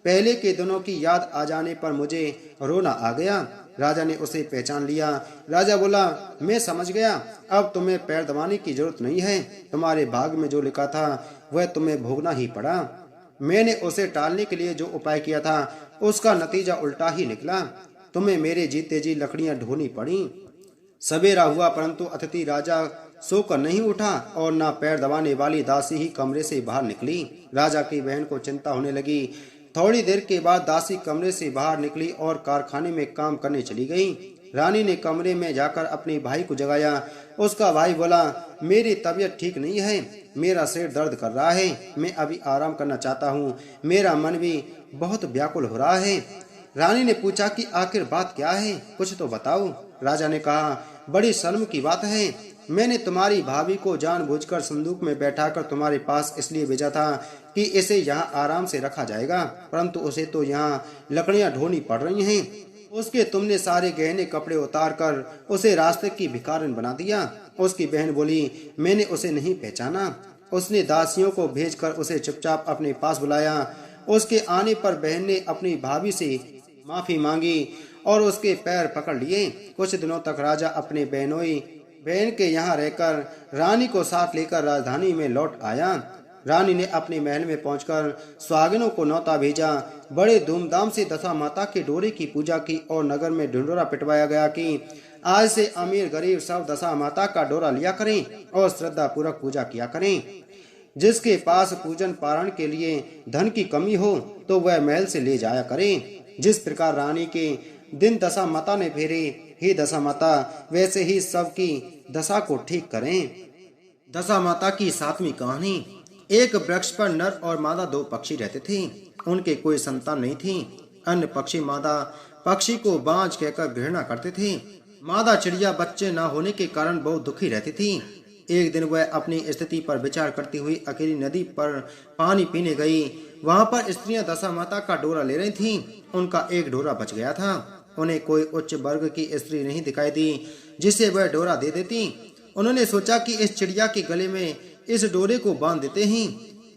[SPEAKER 1] पहले के दिनों की याद आ जाने पर मुझे रोना आ गया। राजा ने उसे पहचान लिया। राजा बोला, मैं समझ गया, अब तुम्हें पैर दबाने की जरूरत नहीं है। तुम्हारे भाग में जो लिखा था वह तुम्हें भोगना ही पड़ा। मैंने उसे टालने के लिए जो उपाय किया था उसका नतीजा उल्टा ही निकला। तुम्हें मेरे जीते जी लकड़ियां ढोनी पड़ी। सवेरा हुआ परंतु अतिथि राजा सोकर नहीं उठा और ना पैर दबाने वाली दासी ही कमरे से बाहर निकली। राजा की बहन को चिंता होने लगी। थोड़ी देर के बाद दासी कमरे से बाहर निकली और कारखाने में काम करने चली गई। रानी ने कमरे में जाकर अपने भाई को जगाया। उसका भाई बोला, मेरी तबीयत ठीक नहीं है, मेरा सिर दर्द कर रहा है, मैं अभी आराम करना चाहता हूँ, मेरा मन भी बहुत व्याकुल हो रहा है। रानी ने पूछा कि आखिर बात क्या है, कुछ तो बताओ। राजा ने कहा, बड़ी शर्म की बात है, मैंने तुम्हारी भाभी को जानबूझकर संदूक में बैठाकर तुम्हारे पास इसलिए भेजा था कि इसे यहाँ आराम से रखा जाएगा, परंतु उसे तो यहाँ लकड़ियाँ ढोनी पड़ रही हैं। उसके तुमने सारे गहने कपड़े उतार कर उसे रास्ते की भिखारिन बना दिया। उसकी बहन बोली, मैंने उसे नहीं पहचाना। उसने दासियों को भेजकर उसे चुपचाप अपने पास बुलाया। उसके आने पर बहन ने अपनी भाभी से माफी मांगी और उसके पैर पकड़ लिए। कुछ दिनों तक राजा अपने बहन के यहाँ रहकर रानी को साथ लेकर राजधानी में लौट आया। रानी ने अपने महल में पहुंचकर सुहागिनों को न्योता भेजा। बड़े धूमधाम से दशा माता के डोरे की पूजा की और नगर में ढिंढोरा पिटवाया गया कि आज से अमीर गरीब सब दशा माता का डोरा लिया करें और श्रद्धा पूर्वक पूजा किया करें। जिसके पास पूजन पारण के लिए धन की कमी हो तो वह महल से ले जाया करें। जिस प्रकार रानी के दिन दशा माता ने फेरे, हे दशा माता, वैसे ही सबकी दशा को ठीक करें। दशा माता की 7वीं कहानी। एक वृक्ष पर नर और मादा 2 पक्षी रहते थे। उनके कोई संतान नहीं थी। अन्य पक्षी मादा पक्षी को बांझ कहकर घृणा करते थे। मादा चिड़िया बच्चे न होने के कारण बहुत दुखी रहती थी। एक दिन वह अपनी स्थिति पर विचार करती हुई अकेली नदी पर पानी पीने गई। वहां पर स्त्रियां दशा माता का डोरा ले रही थीं। उनका एक डोरा बच गया था। उन्हें कोई उच्च वर्ग की स्त्री नहीं दिखाई दी जिसे वह डोरा दे देती। उन्होंने सोचा कि इस चिड़िया के गले में इस डोरे को बांध देते ही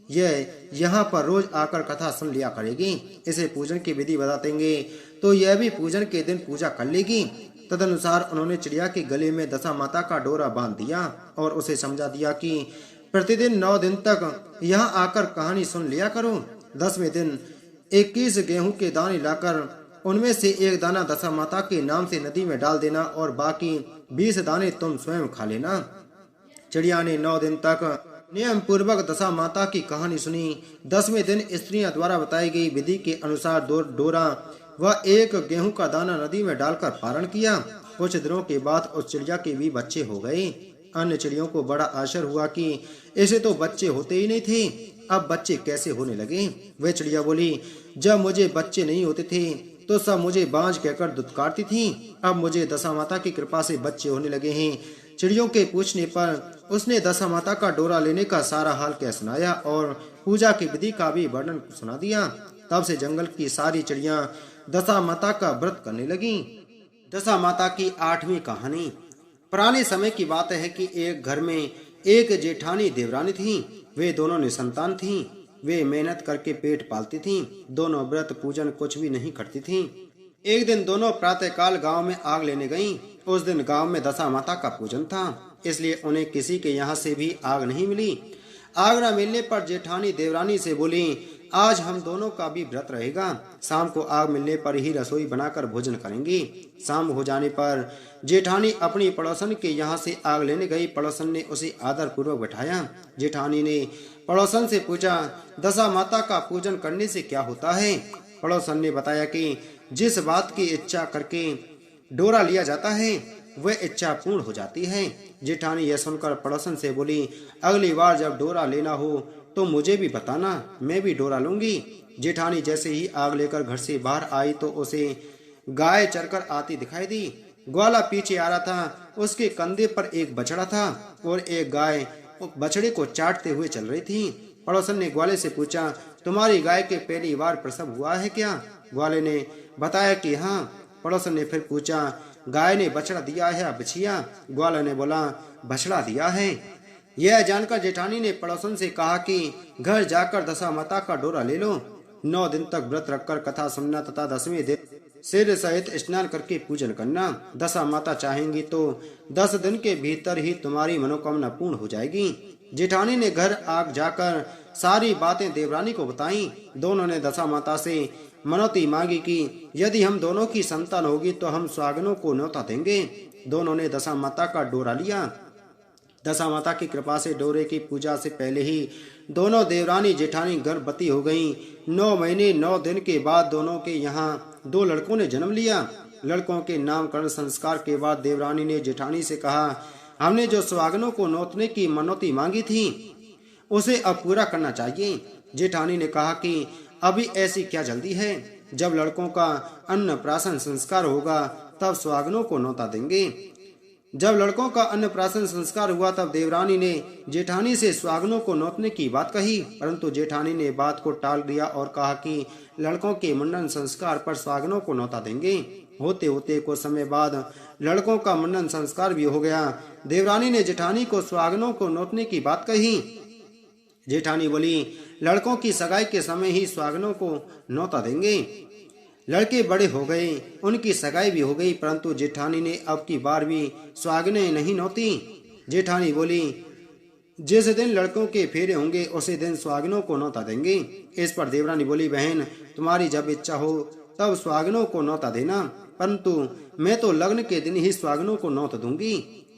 [SPEAKER 1] यह यहाँ पर रोज आकर कथा सुन लिया करेगी। इसे पूजन की विधि बता देंगे तो यह भी पूजन के दिन पूजा कर लेगी। तदनुसार उन्होंने चिड़िया के गले में दशा माता का डोरा बांध दिया और उसे समझा दिया कि प्रतिदिन 9 दिन तक यहाँ आकर कहानी सुन लिया करो। 10वें दिन 21 गेहूं के दाने लाकर उनमें से एक दाना दशा माता के नाम से नदी में डाल देना और बाकी 20 दाने तुम स्वयं खा लेना। चिड़िया ने 9 दिन तक नियम पूर्वक दशा माता की कहानी सुनी। 10वें दिन स्त्रियों द्वारा बताई गई विधि के अनुसार डोरा व 1 गेहूं का दाना नदी में डालकर पारण किया। कुछ दिनों के बाद उस चिड़िया के भी बच्चे हो गए। अन्य चिड़ियों को बड़ा आश्चर्य हुआ कि ऐसे तो बच्चे होते ही नहीं थे, अब बच्चे कैसे होने लगे। वे चिड़िया बोली, जब मुझे बच्चे नहीं होते थे तो सब मुझे बांझ कहकर दुत्कारती थी, अब मुझे दशा माता की कृपा से बच्चे होने लगे हैं। चिड़ियों के पूछने पर उसने दशा माता का डोरा लेने का सारा हाल कह सुनाया और पूजा की विधि का भी वर्णन सुना दिया। तब से जंगल की सारी चिड़ियां दशा माता का व्रत करने लगी। दशा माता की 8वीं कहानी। पुराने समय की बात है कि एक घर में एक जेठानी देवरानी थी। वे दोनों निसंतान थीं। वे मेहनत करके पेट पालती थीं। दोनों व्रत पूजन कुछ भी नहीं करती थीं। एक दिन दोनों प्रातःकाल गांव में आग लेने गईं। उस दिन गांव में दशा माता का पूजन था, इसलिए उन्हें किसी के यहाँ से भी आग नहीं मिली। आग न मिलने पर जेठानी देवरानी से बोली, आज हम दोनों का भी व्रत रहेगा। शाम को आग मिलने पर ही रसोई बनाकर भोजन करेंगे। शाम हो जाने पर जेठानी अपनी पड़ोसन के यहाँ से आग लेने गई। पड़ोसन ने उसे आदर पूर्वक बैठाया। जेठानी ने पड़ोसन से पूछा, दशा माता का पूजन करने से क्या होता है। पड़ोसन ने बताया कि जिस बात की इच्छा करके डोरा लिया जाता है वह इच्छा पूर्ण हो जाती है। जेठानी यह सुनकर पड़ोसन से बोली, अगली बार जब डोरा लेना हो तो मुझे भी बताना, मैं भी डोरा लूंगी। जेठानी जैसे ही आग लेकर घर से बाहर आई तो उसे गाय चरकर आती दिखाई दी। ग्वाला पीछे आ रहा था, उसके कंधे पर एक बछड़ा था और एक गाय बछड़े को चाटते हुए चल रही थी। पड़ोसन ने ग्वाले से पूछा, तुम्हारी गाय के पहली बार प्रसव हुआ है क्या? ग्वाले ने बताया कि हाँ। पड़ोसन ने फिर पूछा, गाय ने बछड़ा दिया है या बछिया? ग्वाला ने बोला, बछड़ा दिया है। यह जानकर जेठानी ने पड़ोसन से कहा कि घर जाकर दशा माता का डोरा ले लो। 9 दिन तक व्रत रखकर कथा सुनना तथा 10वें दिन सिर सहित स्नान करके पूजन करना। दशा माता चाहेंगी तो 10 दिन के भीतर ही तुम्हारी मनोकामना पूर्ण हो जाएगी। जेठानी ने घर आग जाकर सारी बातें देवरानी को बताई। दोनों ने दशा माता से मनौती मांगी कि यदि हम दोनों की संतान होगी तो हम सुहागनों को न्योता देंगे। दोनों ने दशा माता का डोरा लिया। दशा माता की कृपा से डोरे की पूजा से पहले ही दोनों देवरानी जेठानी गर्भवती हो गईं। 9 महीने 9 दिन के बाद दोनों के यहाँ 2 लड़कों ने जन्म लिया। लड़कों के नामकरण संस्कार के बाद देवरानी ने जेठानी से कहा, हमने जो सुहागनों को नौतने की मनौती मांगी थी उसे अब पूरा करना चाहिए। जेठानी ने कहा कि अभी ऐसी क्या जल्दी है, जब लड़कों का अन्नप्राशन संस्कार होगा तब सुहागनों को न्योता देंगे। जब लड़कों का अन्नप्राशन संस्कार हुआ तब देवरानी ने जेठानी से सुहागनों को नौतने की बात कही, परंतु जेठानी ने बात को टाल दिया और कहा कि लड़कों के मुंडन संस्कार पर सुहागनों को न्योता देंगे। होते होते कुछ समय बाद लड़कों का मुंडन संस्कार भी हो गया। देवरानी ने जेठानी को सुहागनों को नौतने की बात कही। जेठानी बोली, लड़कों की सगाई के समय ही सुहागनों को न्योता देंगे। लड़के बड़े हो गए, उनकी सगाई भी हो गई, परंतु जेठानी ने अब की बार भी सुहागनें नहीं नौती। जेठानी बोली, जिस दिन लड़कों के फेरे होंगे उसी दिन सुहागनों को न्योता देंगे। इस पर देवरानी बोली, बहन तुम्हारी जब इच्छा हो तब सुहागनों को न्योता देना, परंतु मैं तो लग्न के दिन ही सुहागनों को न्योता दूंगी।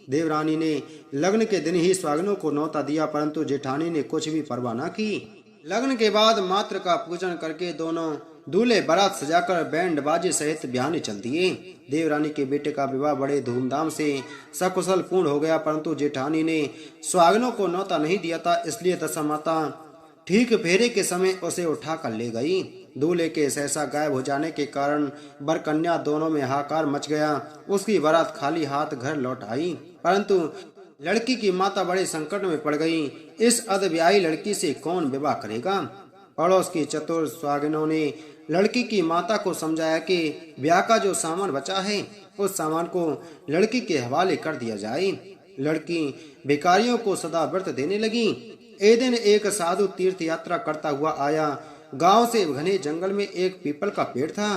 [SPEAKER 1] देवरानी ने लग्न के दिन ही सुहागनों को न्योता दिया, परंतु जेठानी ने कुछ भी परवाह न की। लग्न के बाद मात्र का पूजन करके दोनों दूल्हे बारात सजाकर बैंड बाजे सहित ब्याहने चल दिए। देवरानी के बेटे का विवाह बड़े धूमधाम से सकुशल पूर्ण हो गया, परंतु जेठानी ने सुहागनों को न्योता नहीं दिया था, इसलिए दशा माता ठीक फेरे के समय उसे उठाकर ले गई। दूल्हे के सहसा गायब हो जाने के कारण वर कन्या दोनों में हाहाकार मच गया। उसकी बारात खाली हाथ घर लौट आई, परंतु लड़की की माता बड़े संकट में पड़ गई। इस अधब्याही लड़की से कौन विवाह करेगा? पड़ोस की चतुर सुहागिनों ने लड़की की माता को समझाया कि ब्याह का जो सामान बचा है उस सामान को लड़की के हवाले कर दिया जाए। लड़की भिखारियों को सदा व्रत देने लगी। एक दिन एक साधु तीर्थ यात्रा करता हुआ आया। गांव से घने जंगल में एक पीपल का पेड़ था।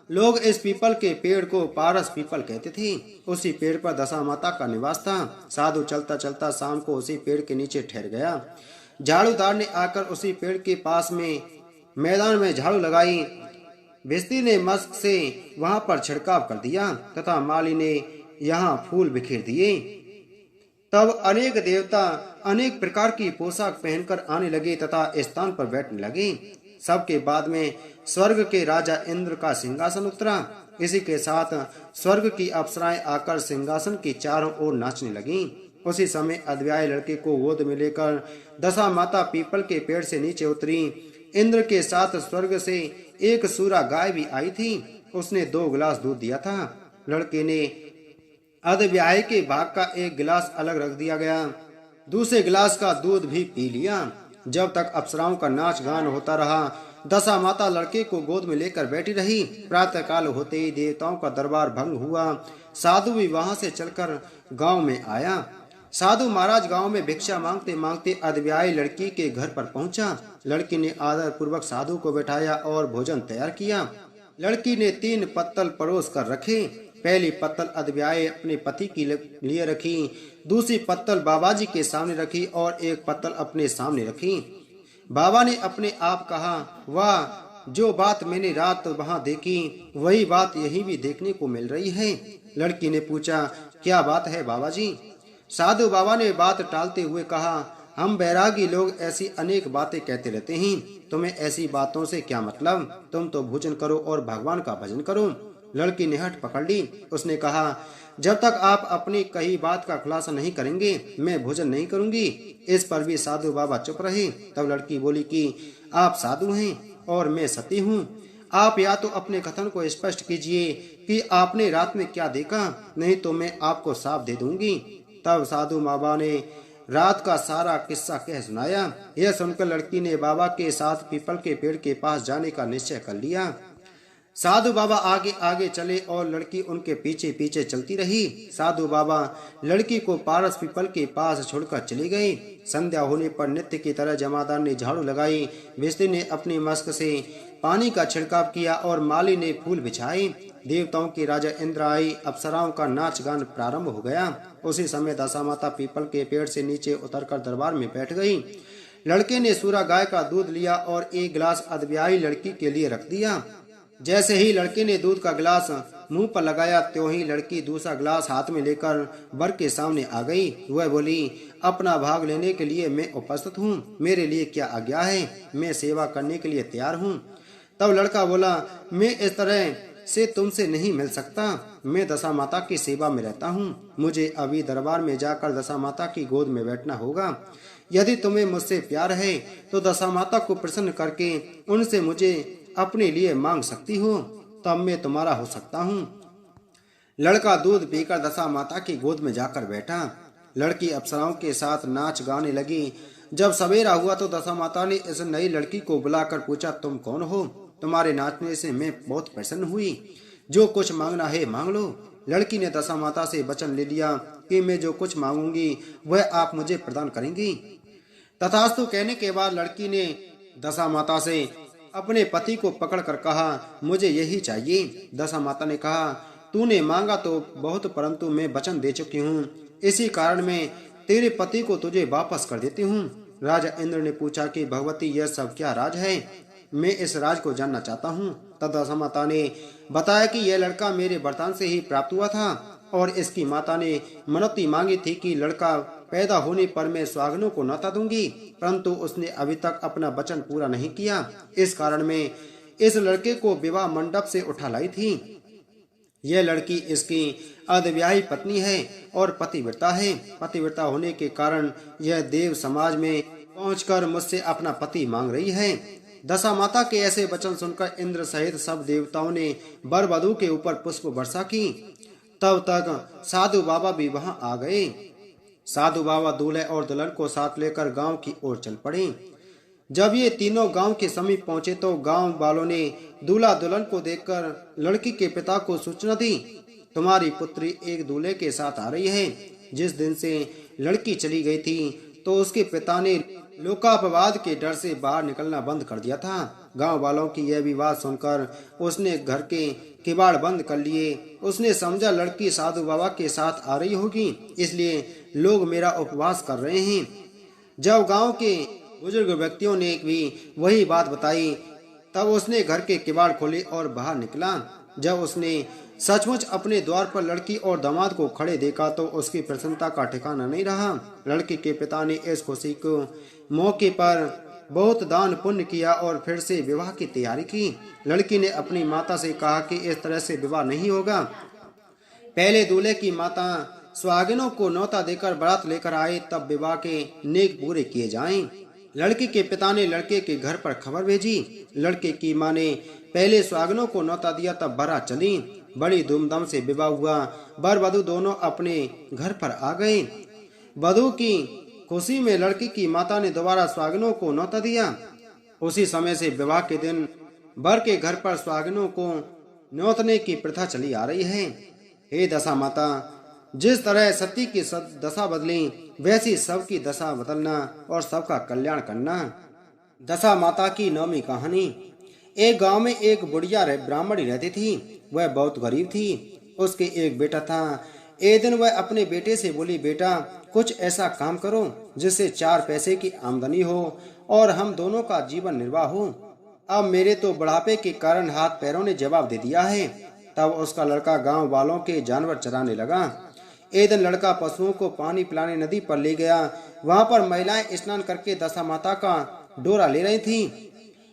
[SPEAKER 1] लोग इस पीपल के पेड़ को पारस पीपल कहते थे। उसी पेड़ पर दशा माता का निवास था। साधु चलता चलता शाम को उसी पेड़ के नीचे ठहर गया। झाड़ूदार ने आकर उसी पेड़ के पास में मैदान में झाड़ू लगाई। भिस्ती ने मस्क से वहां पर छिड़काव कर दिया तथा माली ने यहाँ फूल बिखेर दिए। तब अनेक देवता अनेक प्रकार की पोशाक पहनकर आने लगे तथा स्थान पर बैठने लगे। सबके बाद में स्वर्ग के राजा इंद्र का सिंहासन उतरा। इसी के साथ स्वर्ग की अप्सराएं आकर सिंहासन की चारों ओर नाचने लगीं। उसी समय अधव्याय लड़के को गोद में लेकर दशा माता पीपल के पेड़ से नीचे उतरी। इंद्र के साथ स्वर्ग से एक सूरा गाय भी आई थी। उसने 2 गिलास दूध दिया था। लड़के ने अधव्याय के भाग का एक गिलास अलग रख दिया गया। दूसरे गिलास का दूध भी पी लिया। जब तक अप्सराओं का नाच गान होता रहा, दशा माता लड़के को गोद में लेकर बैठी रही। प्रातः काल होते ही देवताओं का दरबार भंग हुआ। साधु भी वहां से चलकर गांव में आया। साधु महाराज गांव में भिक्षा मांगते मांगते अधव्यायी लड़की के घर पर पहुंचा। लड़की ने आदर पूर्वक साधु को बैठाया और भोजन तैयार किया। लड़की ने 3 पत्तल परोस कर रखे। पहली पत्तल अधव्यायी अपने पति के लिए रखी, दूसरी पत्तल बाबाजी के सामने रखी और एक पत्तल अपने सामने रखी। बाबा ने अपने आप कहा, वाह, जो बात मैंने रात वहां देखी वही बात यही भी देखने को मिल रही है। लड़की ने पूछा, क्या बात है बाबाजी? साधु बाबा ने बात टालते हुए कहा, हम बैरागी लोग ऐसी अनेक बातें कहते रहते हैं, तुम्हें ऐसी बातों से क्या मतलब? तुम तो भोजन करो और भगवान का भजन करो। लड़की ने हट पकड़ ली। उसने कहा, जब तक आप अपनी कही बात का खुलासा नहीं करेंगे मैं भोजन नहीं करूंगी। इस पर भी साधु बाबा चुप रहे। तब लड़की बोली कि आप साधु हैं और मैं सती हूँ। आप या तो अपने कथन को स्पष्ट कीजिए कि आपने रात में क्या देखा, नहीं तो मैं आपको साफ दे दूंगी। तब साधु बाबा ने रात का सारा किस्सा कह सुनाया। यह सुनकर लड़की ने बाबा के साथ पीपल के पेड़ के पास जाने का निश्चय कर लिया। साधु बाबा आगे आगे चले और लड़की उनके पीछे पीछे चलती रही। साधु बाबा लड़की को पारस पीपल के पास छोड़कर चले गए। संध्या होने पर नित्य की तरह जमादार ने झाड़ू लगाई, मिस्त्री ने अपनी मस्क से पानी का छिड़काव किया और माली ने फूल बिछाए। देवताओं के राजा इंद्र आए, अप्सराओं का नाच गान प्रारंभ हो गया। उसी समय दशा माता पीपल के पेड़ से नीचे उतरकर दरबार में बैठ गई। लड़के ने सूरा गाय का दूध लिया और एक गिलास अदब्याई लड़की के लिए रख दिया। जैसे ही लड़के ने दूध का गिलास मुंह पर लगाया, त्यों ही लड़की दूसरा गिलास हाथ में लेकर वर के सामने आ गई। वह बोली, अपना भाग लेने के लिए मैं उपस्थित हूँ, मेरे लिए क्या आज्ञा है, मैं सेवा करने के लिए तैयार हूँ। तब लड़का बोला, मैं इस तरह से तुमसे नहीं मिल सकता, मैं दशा माता की सेवा में रहता हूँ। मुझे अभी दरबार में जाकर दशा माता की गोद में बैठना होगा। यदि तुम्हें मुझसे प्यार है तो दशा माता को प्रसन्न करके उनसे मुझे अपने लिए मांग सकती हो, तब मैं तुम्हारा हो सकता हूँ। लड़का दूध पीकर दशा माता की गोद में जाकर बैठा। लड़की अप्सराओं के साथ नाच गाने लगी। जब सवेरा हुआ तो दशा माता ने इस नई लड़की को बुलाकर पूछा, तुम कौन हो? तुम्हारे नाचने से मैं बहुत प्रसन्न हुई, जो कुछ मांगना है मांग लो। लड़की ने दशा माता से वचन ले लिया कि मैं जो कुछ मांगूंगी वह आप मुझे प्रदान करेंगी। तथास्तु कहने के बाद लड़की ने दशा माता से अपने पति को पकड़कर कहा, मुझे यही चाहिए। दशा माता ने कहा, तूने मांगा तो बहुत, परंतु मैं वचन दे चुकी हूँ, इसी कारण मैं तेरे पति को तुझे वापस कर देती हूँ। राजा इंद्र ने पूछा कि भगवती यह सब क्या राज है, मैं इस राज को जानना चाहता हूँ। तब दशा माता ने बताया कि यह लड़का मेरे वरदान से ही प्राप्त हुआ था और इसकी माता ने मनौती मांगी थी कि लड़का पैदा होने पर मैं सुहागनों को न्योता दूंगी, परंतु उसने अभी तक अपना वचन पूरा नहीं किया। इस कारण मैं इस लड़के को विवाह मंडप से उठा लाई थी। यह लड़की इसकी अर्धव्याही पत्नी है और पतिव्रता है। पतिव्रता होने के कारण यह देव समाज में पहुंचकर मुझसे अपना पति मांग रही है। दशा माता के ऐसे वचन सुनकर इंद्र सहित सब देवताओं ने वर वधू के ऊपर पुष्प वर्षा की। तब तक साधु बाबा भी वहां आ गए। साधु बाबा दूल्हे और दुल्हन को साथ लेकर गांव की ओर चल पड़े। जब ये तीनों गांव के समीप पहुंचे तो गांव वालों ने दूल्हा दुल्हन को देखकर लड़की के पिता को सूचना दी, तुम्हारी पुत्री एक दूल्हे के साथ आ रही है। जिस दिन से लड़की चली गई थी तो उसके पिता ने लोकापवाद के डर से बाहर निकलना बंद कर दिया था। गांव वालों की यह भी बात सुनकर उसने घर के किवाड़ बंद कर लिए। उसने समझा लड़की साधु बाबा के साथ आ रही होगी, इसलिए लोग मेरा उपवास कर रहे हैं। जब गांव के बुजुर्ग व्यक्तियों ने भी वही बात बताई, तब उसने घर के किवाड़ खोले और बाहर निकला। जब उसने सचमुच अपने द्वार पर लड़की और दामाद को खड़े देखा तो उसकी प्रसन्नता का ठिकाना नहीं रहा। लड़की के पिता ने इस खुशी को मौके पर बहुत दान पुण्य किया और फिर से विवाह की तैयारी की। लड़की ने अपनी माता से कहा कि इस तरह से विवाह नहीं होगा, पहले दूल्हे की माता सुहागिनों को न्योता देकर बारात लेकर आए, तब विवाह के नेक पूरे किए जाएं। लड़की के पिता ने लड़के के घर पर खबर भेजी। लड़के की मां ने पहले सुहागिनों को न्योता दिया, तब बारात चली। बड़ी धूमधाम से विवाह हुआ। वर वधू दोनों अपने घर पर आ गए। वधू की खुशी में लड़की की माता ने दोबारा सुहागिनों को न्योता दिया। उसी समय से विवाह के दिन वर के घर पर सुहागिनों को न्योतने की प्रथा चली आ रही है। हे दशा माता, जिस तरह सती की दशा बदली, वैसी सबकी दशा बदलना और सबका कल्याण करना। दशा माता की नौवीं कहानी। एक गांव में एक बुढ़िया ब्राह्मणी रहती थी। वह बहुत गरीब थी। उसके एक बेटा था। एक दिन वह अपने बेटे से बोली, बेटा कुछ ऐसा काम करो जिससे 4 पैसे की आमदनी हो और हम दोनों का जीवन निर्वाह हो। अब मेरे तो बुढ़ापे के कारण हाथ पैरों ने जवाब दे दिया है। तब उसका लड़का गांव वालों के जानवर चराने लगा। एक दिन लड़का पशुओं को पानी पिलाने नदी पर ले गया। वहां पर महिलाएं स्नान करके दशा माता का डोरा ले रही थीं।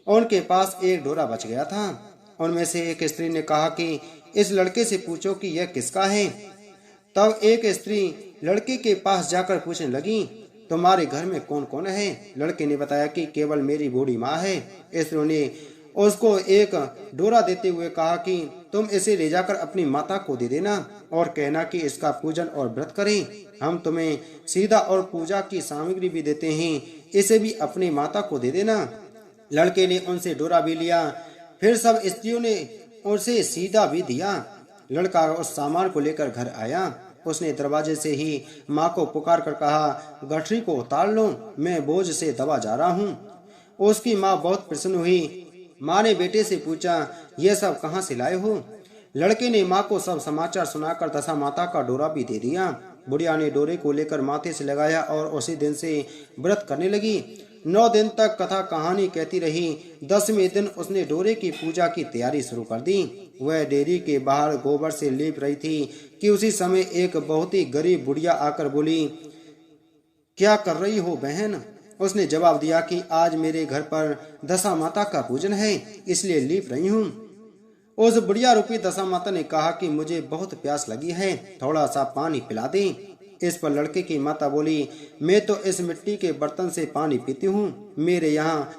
[SPEAKER 1] उनके पास एक डोरा बच गया था। उनमें से एक स्त्री ने कहा कि इस लड़के से पूछो कि यह किसका है। तब एक स्त्री लड़के के पास जाकर पूछने लगी, तुम्हारे घर में कौन कौन है। लड़के ने बताया कि केवल मेरी बूढ़ी माँ है। स्त्री ने उसको एक डोरा देते हुए कहा कि तुम इसे ले जाकर अपनी माता को दे देना और कहना कि इसका पूजन और व्रत करें। हम तुम्हें सीधा और पूजा की सामग्री भी देते हैं, इसे भी अपनी माता को दे देना। लड़के ने उनसे डोरा भी लिया। फिर सब स्त्रियों ने उसे सीधा भी दिया। लड़का उस सामान को लेकर घर आया। उसने दरवाजे से ही माँ को पुकार कर कहा, गठरी को उतार लो, मैं बोझ से दबा जा रहा हूँ। उसकी माँ बहुत प्रसन्न हुई। माँ ने बेटे से पूछा, यह सब कहाँ से लाए हो। लड़के ने माँ को सब समाचार सुनाकर दशा माता का डोरा भी दे दिया। बुढ़िया ने डोरे को लेकर माथे से लगाया और उसी दिन से व्रत करने लगी। 9 दिन तक कथा कहानी कहती रही। 10वें दिन उसने डोरे की पूजा की तैयारी शुरू कर दी। वह डेयरी के बाहर गोबर से लीप रही थी कि उसी समय एक बहुत ही गरीब बुढ़िया आकर बोली, क्या कर रही हो बहन। उसने जवाब दिया कि आज मेरे घर पर दशा माता का पूजन है, इसलिए लीप रही हूँ। उस बुढ़िया रूपी दशा माता ने कहा कि मुझे बहुत प्यास लगी है, थोड़ा सा पानी पिला दे। इस पर लड़के की माता बोली, मैं तो इस मिट्टी के बर्तन से पानी पीती हूँ, मेरे यहाँ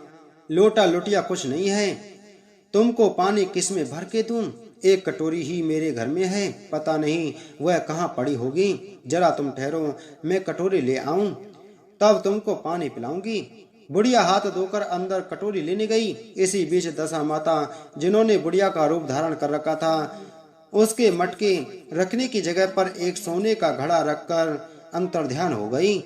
[SPEAKER 1] लोटा लोटिया कुछ नहीं है। तुमको पानी किस में भर के दूं? एक कटोरी ही मेरे घर में है, पता नहीं वह कहाँ पड़ी होगी। जरा तुम ठहरो, मैं कटोरी ले आऊं, तब तुमको पानी पिलाऊंगी। बुढ़िया हाथ धोकर अंदर कटोरी लेने गई। इसी बीच दशा माता, जिन्होंने बुढ़िया का रूप धारण कर रखा था, उसके मटके रखने की जगह पर एक सोने का घड़ा रखकर अंतर्ध्यान हो गई।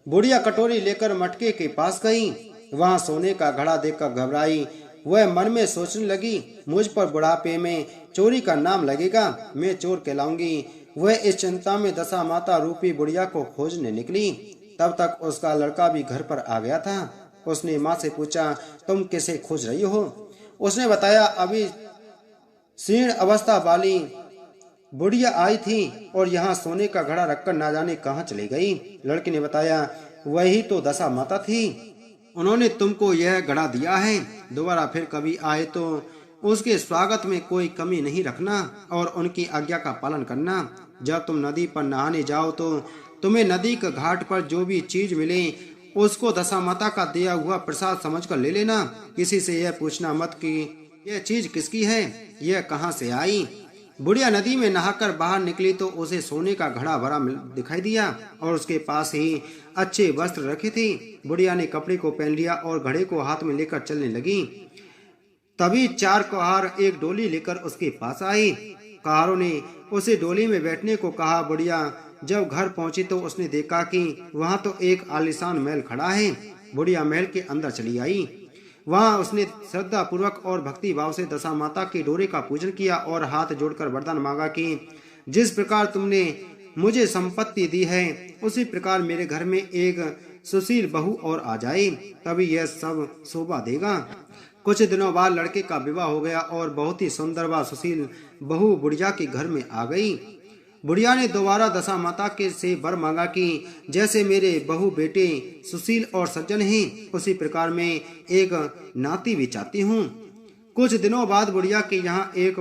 [SPEAKER 1] बुढ़िया कटोरी लेकर मटके के पास गई। वहां सोने का घड़ा देखकर घबराई। वह मन में सोचने लगी, मुझ पर बुढ़ापे में चोरी का नाम लगेगा, मैं चोर कहलाऊंगी। वह इस चिंता में दशा माता रूपी बुढ़िया को खोजने निकली। तब तक उसका लड़का भी घर पर आ गया था। उसने माँ से पूछा, तुम किसे खोज रही हो। उसने बताया, अभी क्षीण अवस्था वाली बुढ़िया आई थी और यहाँ सोने का घड़ा रखकर ना जाने कहाँ चली गई। लड़के ने बताया, वही तो दशा माता थी, उन्होंने तुमको यह घड़ा दिया है। दोबारा फिर कभी आए तो उसके स्वागत में कोई कमी नहीं रखना और उनकी आज्ञा का पालन करना। जब तुम नदी पर नहाने जाओ तो तुम्हें नदी के घाट पर जो भी चीज मिले उसको दशा माता का दिया हुआ प्रसाद समझकर ले लेना। किसी से यह पूछना मत कि यह चीज किसकी है, यह कहाँ से आई। बुढ़िया नदी में नहाकर बाहर निकली तो उसे सोने का घड़ा भरा दिखाई दिया और उसके पास ही अच्छे वस्त्र रखे थे। बुढ़िया ने कपड़े को पहन लिया और घड़े को हाथ में लेकर चलने लगी। तभी 4 कुम्हार एक डोली लेकर उसके पास आई। कुम्हारों ने उसे डोली में बैठने को कहा। बुढ़िया जब घर पहुंची तो उसने देखा कि वहां तो एक आलीशान महल खड़ा है। बुढ़िया महल के अंदर चली आई। वहां उसने श्रद्धा पूर्वक और भक्ति भाव से दशा माता के डोरे का पूजन किया और हाथ जोड़कर वरदान मांगा कि जिस प्रकार तुमने मुझे संपत्ति दी है उसी प्रकार मेरे घर में एक सुशील बहू और आ जाए, तभी यह सब शोभा देगा। कुछ दिनों बाद लड़के का विवाह हो गया और बहुत ही सुंदर व सुशील बहू बुढ़िया के घर में आ गई। बुढ़िया ने दोबारा दशा माता के से वर मांगा कि जैसे मेरे बहू बेटे सुशील और सज्जन हैं, उसी प्रकार मैं एक नाती भी चाहती हूँ। कुछ दिनों बाद बुढ़िया के यहाँ एक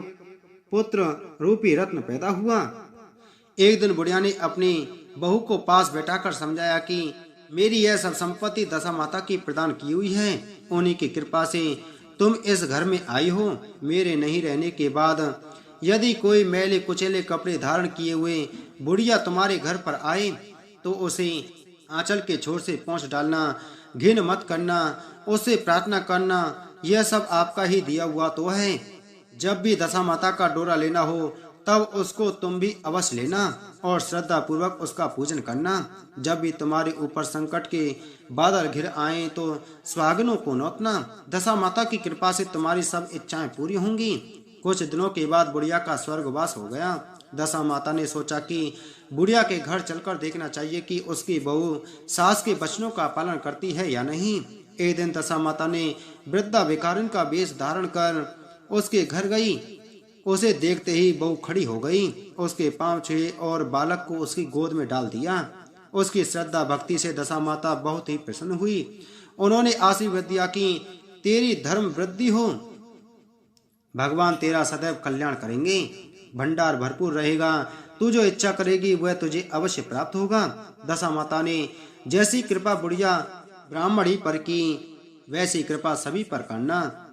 [SPEAKER 1] पुत्र रूपी रत्न पैदा हुआ। एक दिन बुढ़िया ने अपनी बहू को पास बैठाकर समझाया कि मेरी यह सब संपत्ति दशा माता की प्रदान की हुई है, उन्हीं की कृपा से तुम इस घर में आई हो। मेरे नहीं रहने के बाद यदि कोई मैले कुचेले कपड़े धारण किए हुए बुढ़िया तुम्हारे घर पर आए तो उसे आंचल के छोर से पोंछ डालना, घिन मत करना, उससे प्रार्थना करना, यह सब आपका ही दिया हुआ तो है। जब भी दशा माता का डोरा लेना हो तब उसको तुम भी अवश्य लेना और श्रद्धा पूर्वक उसका पूजन करना। जब भी तुम्हारे ऊपर संकट के बादल घिर आए तो सुहागनों को नौतना, दशा माता की कृपा से तुम्हारी सब इच्छाएं पूरी होंगी। कुछ दिनों के बाद बुढ़िया का स्वर्गवास हो गया। दशा माता ने सोचा कि बुढ़िया के घर चलकर देखना चाहिए कि उसकी बहू सास के वचनों का पालन करती है या नहीं। एक दिन दशा माता ने वृद्धा भिखारिन का वेश धारण कर उसके घर गई। उसे देखते ही बहू खड़ी हो गई, उसके पांव छुए और बालक को उसकी गोद में डाल दिया। उसकी श्रद्धा भक्ति से दशा माता बहुत ही प्रसन्न हुई। उन्होंने आशीर्वाद दिया कि तेरी धर्म वृद्धि हो, भगवान तेरा सदैव कल्याण करेंगे। भंडार भरपूर रहेगा। तू जो इच्छा करेगी वह तुझे अवश्य प्राप्त होगा। दशा माता ने जैसी कृपा बुढ़िया ब्राह्मणी पर की, वैसी कृपा सभी पर करना।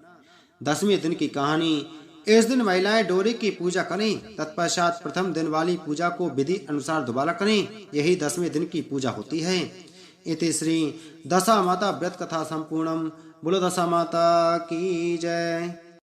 [SPEAKER 1] 10वें दिन की कहानी। इस दिन महिलाएं डोरे की पूजा करें, तत्पश्चात प्रथम दिन वाली पूजा को विधि अनुसार दोबारा करें। यही 10वें दिन की पूजा होती है। इति श्री दशा माता व्रत कथा संपूर्णम। बोलो दशा माता की जय।